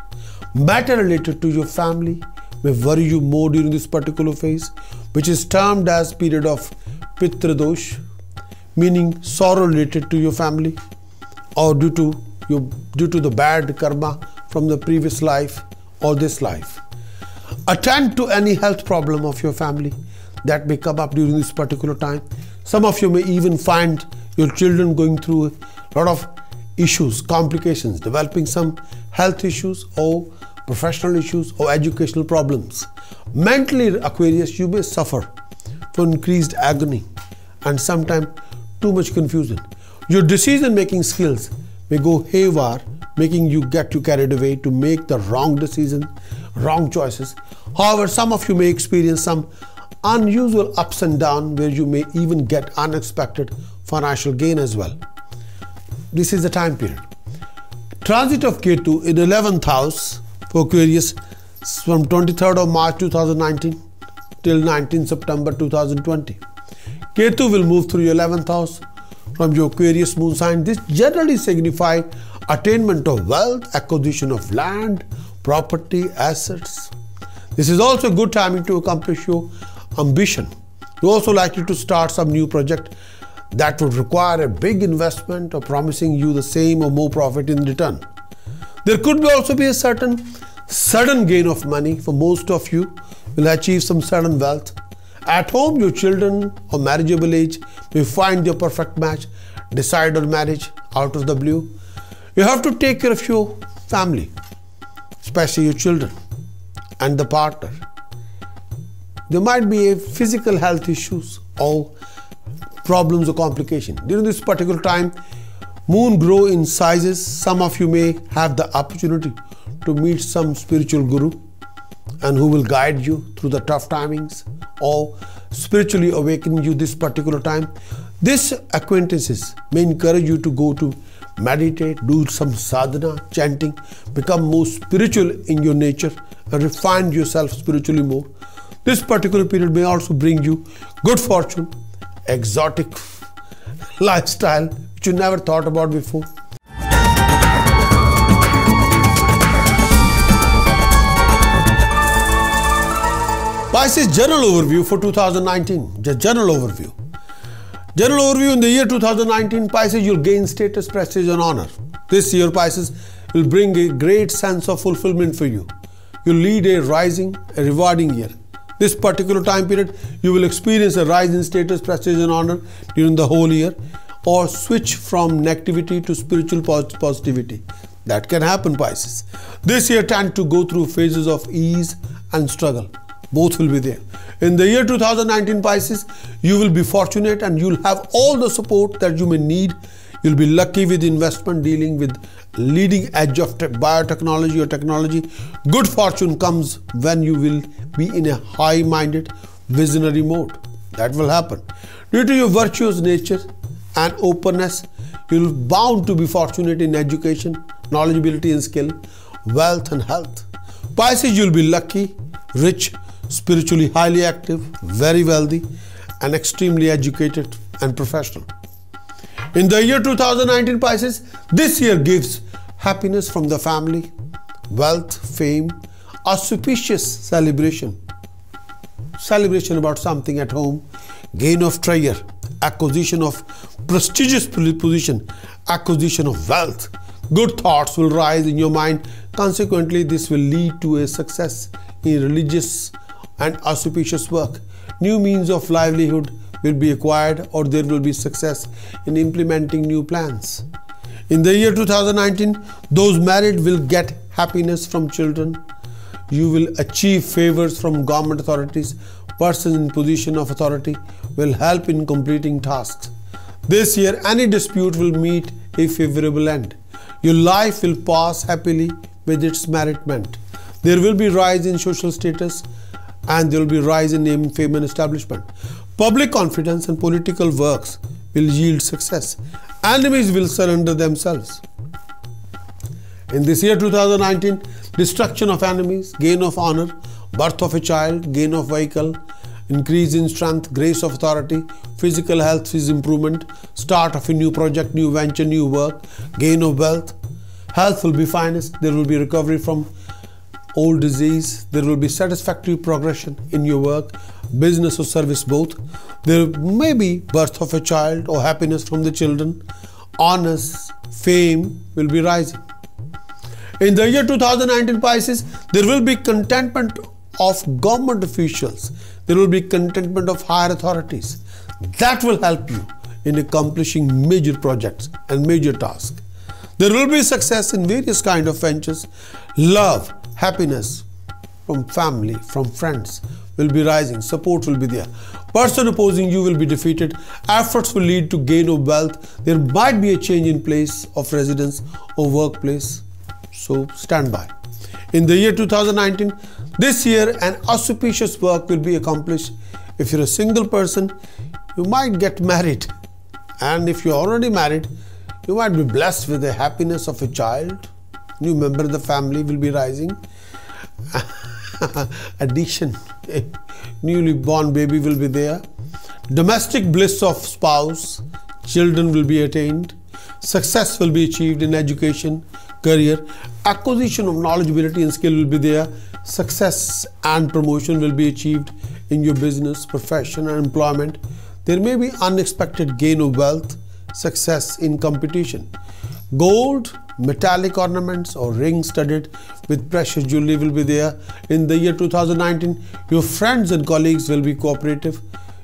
Matter related to your family may worry you more during this particular phase, which is termed as period of Pitra Dosh, meaning sorrow related to your family or due to the bad karma from the previous life or this life. Attend to any health problem of your family that may come up during this particular time. Some of you may even find your children going through a lot of issues, complications, developing some health issues or professional issues or educational problems. Mentally, Aquarius, you may suffer from increased agony and sometimes too much confusion. Your decision-making skills may go haywire, making you get carried away to make the wrong decision, wrong choices. However, some of you may experience some unusual ups and downs where you may even get unexpected financial gain as well. This is the time period. Transit of Ketu in 11th house for Aquarius from 23rd of March 2019 till 19th September 2020. Ketu will move through your 11th house from your Aquarius moon sign. This generally signifies attainment of wealth, acquisition of land, property, assets. This is also good timing to accomplish your ambition. You're also likely to start some new project that would require a big investment or promising you the same or more profit in return. There could also be a sudden gain of money. For most of you will achieve some sudden wealth. At home, your children of marriageable age may find your perfect match, decide on marriage out of the blue. You have to take care of your family, especially your children and the partner. There might be a physical health issues or problems or complication. During this particular time, moon grow in sizes. Some of you may have the opportunity to meet some spiritual guru and who will guide you through the tough timings or spiritually awaken you this particular time. These acquaintances may encourage you to go to meditate, do some sadhana, chanting, become more spiritual in your nature and refine yourself spiritually more. This particular period may also bring you good fortune, exotic lifestyle which you never thought about before. Pisces general overview for 2019. Just general overview. General overview in the year 2019, Pisces, you'll gain status, prestige and honor. This year, Pisces will bring a great sense of fulfillment for you. You'll lead a rising, a rewarding year. This particular time period, you will experience a rise in status, prestige and honor during the whole year, or switch from negativity to spiritual positivity. That can happen, Pisces. This year tend to go through phases of ease and struggle. Both will be there. In the year 2019, Pisces, you will be fortunate and you'll have all the support that you may need. You'll be lucky with investment, dealing with leading edge of biotechnology or technology. Good fortune comes when you will be in a high-minded, visionary mode. That will happen. Due to your virtuous nature and openness, you'll be bound to be fortunate in education, knowledgeability and skill, wealth and health. Pisces, you'll be lucky, rich, spiritually highly active, very wealthy and extremely educated and professional. In the year 2019, Pisces, this year gives happiness from the family, wealth, fame, auspicious celebration about something at home, gain of treasure, acquisition of prestigious position, acquisition of wealth. Good thoughts will rise in your mind. Consequently, this will lead to a success in religious and auspicious work. New means of livelihood will be acquired, or there will be success in implementing new plans. In the year 2019, those married will get happiness from children. You will achieve favors from government authorities. Persons in position of authority will help in completing tasks. This year, any dispute will meet a favorable end. Your life will pass happily with its merriment. There will be rise in social status and there will be rise in name, fame and establishment. Public confidence and political works will yield success. Enemies will surrender themselves. In this year 2019, destruction of enemies, gain of honor, birth of a child, gain of vehicle, increase in strength, grace of authority, physical health is improvement, start of a new project, new venture, new work, gain of wealth. Health will be finest. There will be recovery from old disease. There will be satisfactory progression in your work, business or service both. There may be birth of a child or happiness from the children. Honors, fame will be rising. In the year 2019, Pisces, there will be contentment of government officials. There will be contentment of higher authorities. That will help you in accomplishing major projects and major tasks. There will be success in various kinds of ventures. Love, happiness from family, from friends will be rising. Support will be there. Person opposing you will be defeated. Efforts will lead to gain of wealth. There might be a change in place of residence or workplace. So stand by. In the year 2019, this year an auspicious work will be accomplished If you're a single person, you might get married. And if you're already married, you might be blessed with the happiness of a child. New member of the family will be rising. Addition, a newly born baby will be there. Domestic bliss of spouse, children will be attained. Success will be achieved in education, career. Acquisition of knowledge, ability and skill will be there. Success and promotion will be achieved in your business, profession and employment. There may be unexpected gain of wealth, success in competition. Gold, metallic ornaments or rings studded with precious jewelry will be there. In the year 2019, your friends and colleagues will be cooperative.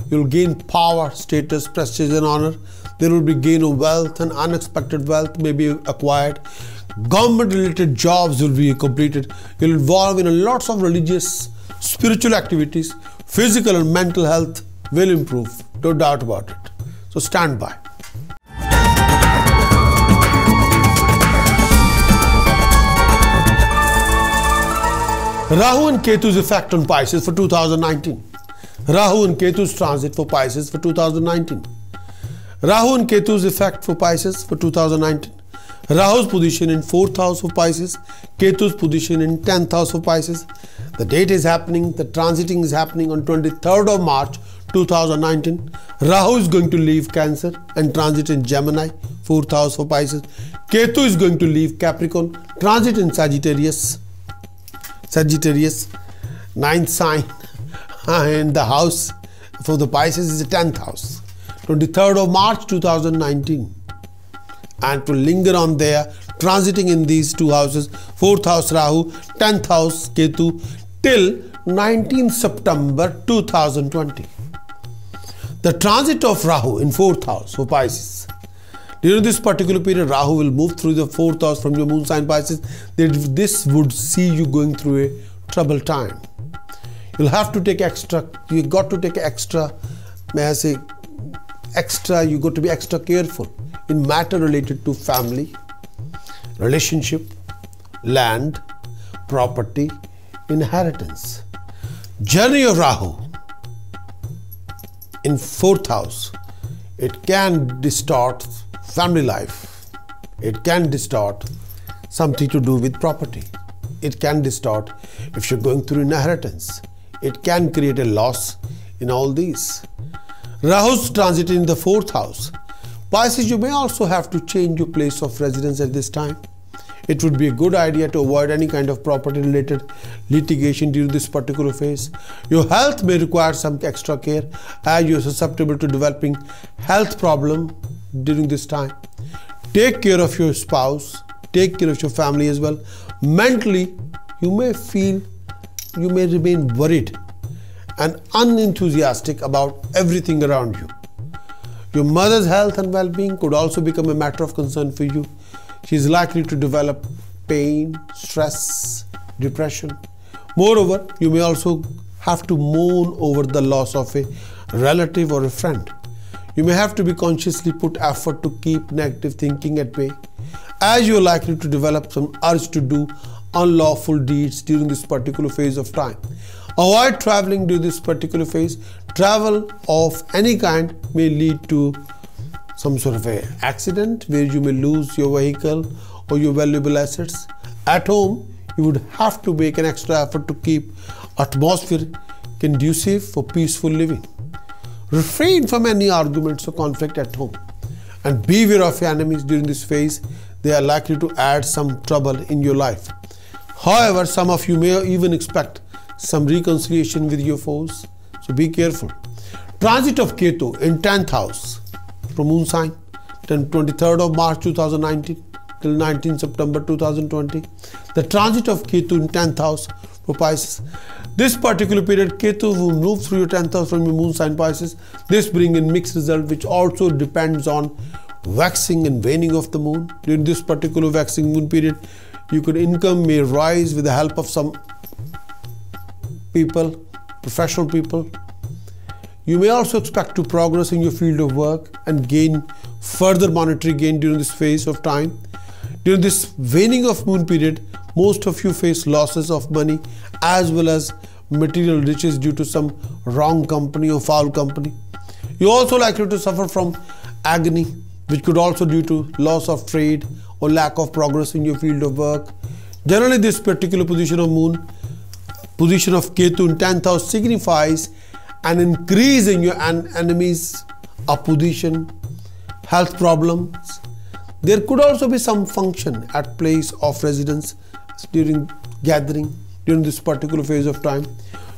You'll gain power, status, prestige and honor. There will be gain of wealth and unexpected wealth may be acquired. Government related jobs will be completed. You'll involve in lots of religious, spiritual activities. Physical and mental health will improve. No doubt about it. So stand by. Rahu and Ketu's effect on Pisces for 2019. Rahu and Ketu's transit for Pisces for 2019. Rahu and Ketu's effect for Pisces for 2019. Rahu's position in 4th house of Pisces, Ketu's position in 10th house of Pisces. The date is happening, the transiting is happening on 23rd of March 2019. Rahu is going to leave Cancer and transit in Gemini, 4th house for Pisces. Ketu is going to leave Capricorn, transit in Sagittarius, 9th sign, and the house for the Pisces is the 10th house, 23rd of March 2019. And to linger on there, transiting in these two houses, 4th house Rahu, 10th house Ketu, till 19th September 2020. The transit of Rahu in 4th house for Pisces. During this particular period, Rahu will move through the 4th house from your moon sign Pisces. This would see you going through a troubled time. You'll have to take extra, you got to take extra, may I say, you got to be extra careful in matter related to family, relationship, land, property, inheritance. Journey of Rahu in 4th house, it can distort family life. It can distort something to do with property. It can distort if you're going through inheritance. It can create a loss in all these. Rahu's transit in the 4th house. Pisces, you may also have to change your place of residence at this time. It would be a good idea to avoid any kind of property related litigation during this particular phase. Your health may require some extra care as you are susceptible to developing health problem during this time. Take care of your spouse, take care of your family as well. Mentally, you may remain worried and unenthusiastic about everything around you. Your mother's health and well-being could also become a matter of concern for you. She is likely to develop pain, stress, depression. Moreover, you may also have to mourn over the loss of a relative or a friend. You may have to be consciously put effort to keep negative thinking at bay, as you are likely to develop some urge to do unlawful deeds during this particular phase of time. Avoid traveling during this particular phase. Travel of any kind may lead to some sort of an accident where you may lose your vehicle or your valuable assets. At home, you would have to make an extra effort to keep atmosphere conducive for peaceful living. Refrain from any arguments or conflict at home and beware of your enemies during this phase. They are likely to add some trouble in your life. However, some of you may even expect some reconciliation with your foes, so be careful. Transit of Ketu in 10th house from moon sign, 23rd of March 2019 till 19th September 2020. The transit of Ketu in 10th house for Pisces. This particular period, Ketu will move through your 10th house from your moon sign Pisces. This brings in mixed result, which also depends on waxing and waning of the moon. During this particular waxing moon period, your income may rise with the help of some people, professional people. You may also expect to progress in your field of work and gain further monetary gain during this phase of time. During this waning of moon period, most of you face losses of money as well as material riches due to some wrong company or foul company. You're also likely to suffer from agony, which could also due to loss of trade or lack of progress in your field of work. Generally, this particular position of moon, position of Ketu in 10th house signifies an increase in your enemies' opposition, health problems. There could also be some function at place of residence during gathering during this particular phase of time.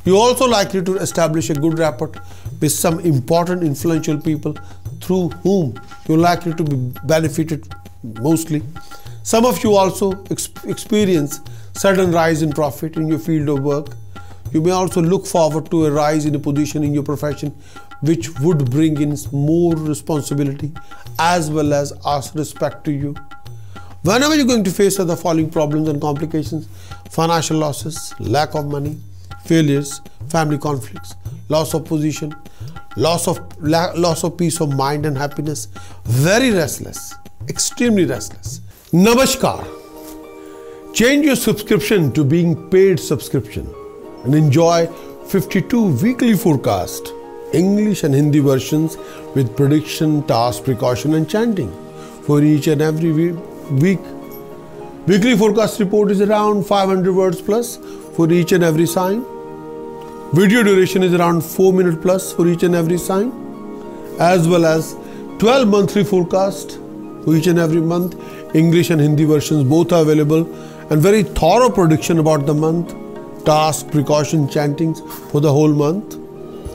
You're also likely to establish a good rapport with some important influential people through whom you're likely to be benefited mostly. Some of you also experience sudden rise in profit in your field of work. You may also look forward to a rise in a position in your profession which would bring in more responsibility as well as ask respect to you. Whenever you're going to face the following problems and complications: financial losses, lack of money, failures, family conflicts, loss of position, loss of peace of mind and happiness, very restless, extremely restless. Namaskar. Change your subscription to being paid subscription and enjoy 52 weekly forecast, English and Hindi versions with prediction, task, precaution and chanting for each and every week. Weekly forecast report is around 500 words plus for each and every sign. Video duration is around 4 minutes plus for each and every sign, as well as 12 monthly forecast for each and every month. English and Hindi versions both are available, and very thorough prediction about the month, task, precaution, chantings for the whole month.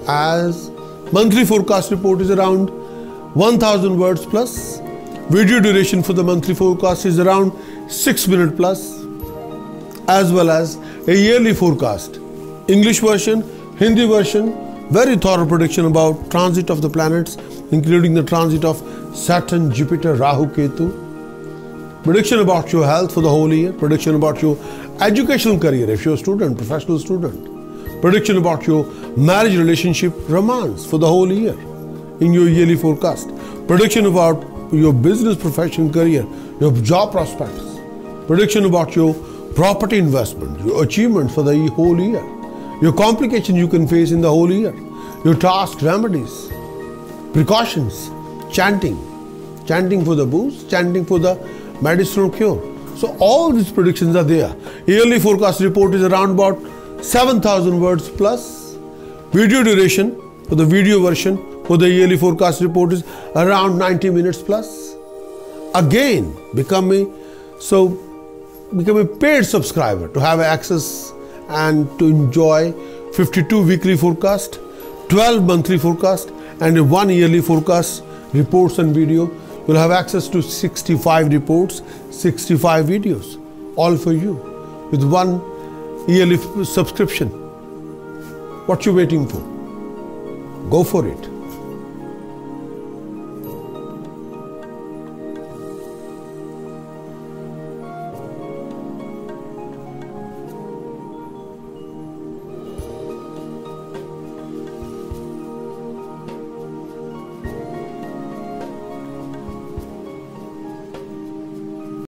As monthly forecast report is around 1000 words plus. Video duration for the monthly forecast is around 6 minutes plus, as well as a yearly forecast, English version, Hindi version, very thorough prediction about transit of the planets, including the transit of Saturn, Jupiter, Rahu Ketu. Prediction about your health for the whole year, prediction about your educational career if you're a student, professional student, prediction about your marriage, relationship, romance for the whole year in your yearly forecast, prediction about your business, profession, career, your job prospects, prediction about your property investment, your achievements for the whole year, your complications you can face in the whole year, your task, remedies, precautions, chanting for the boost, chanting for the medicinal cure. So all these predictions are there. Yearly forecast report is around about 7,000 words plus. Video duration for the video version for the yearly forecast report is around 90 minutes plus. Again, become a paid subscriber to have access and to enjoy 52 weekly forecast, 12 monthly forecast and 1 yearly forecast reports and video. You'll have access to 65 reports, 65 videos, all for you with 1 yearly subscription. What you waiting for? Go for it.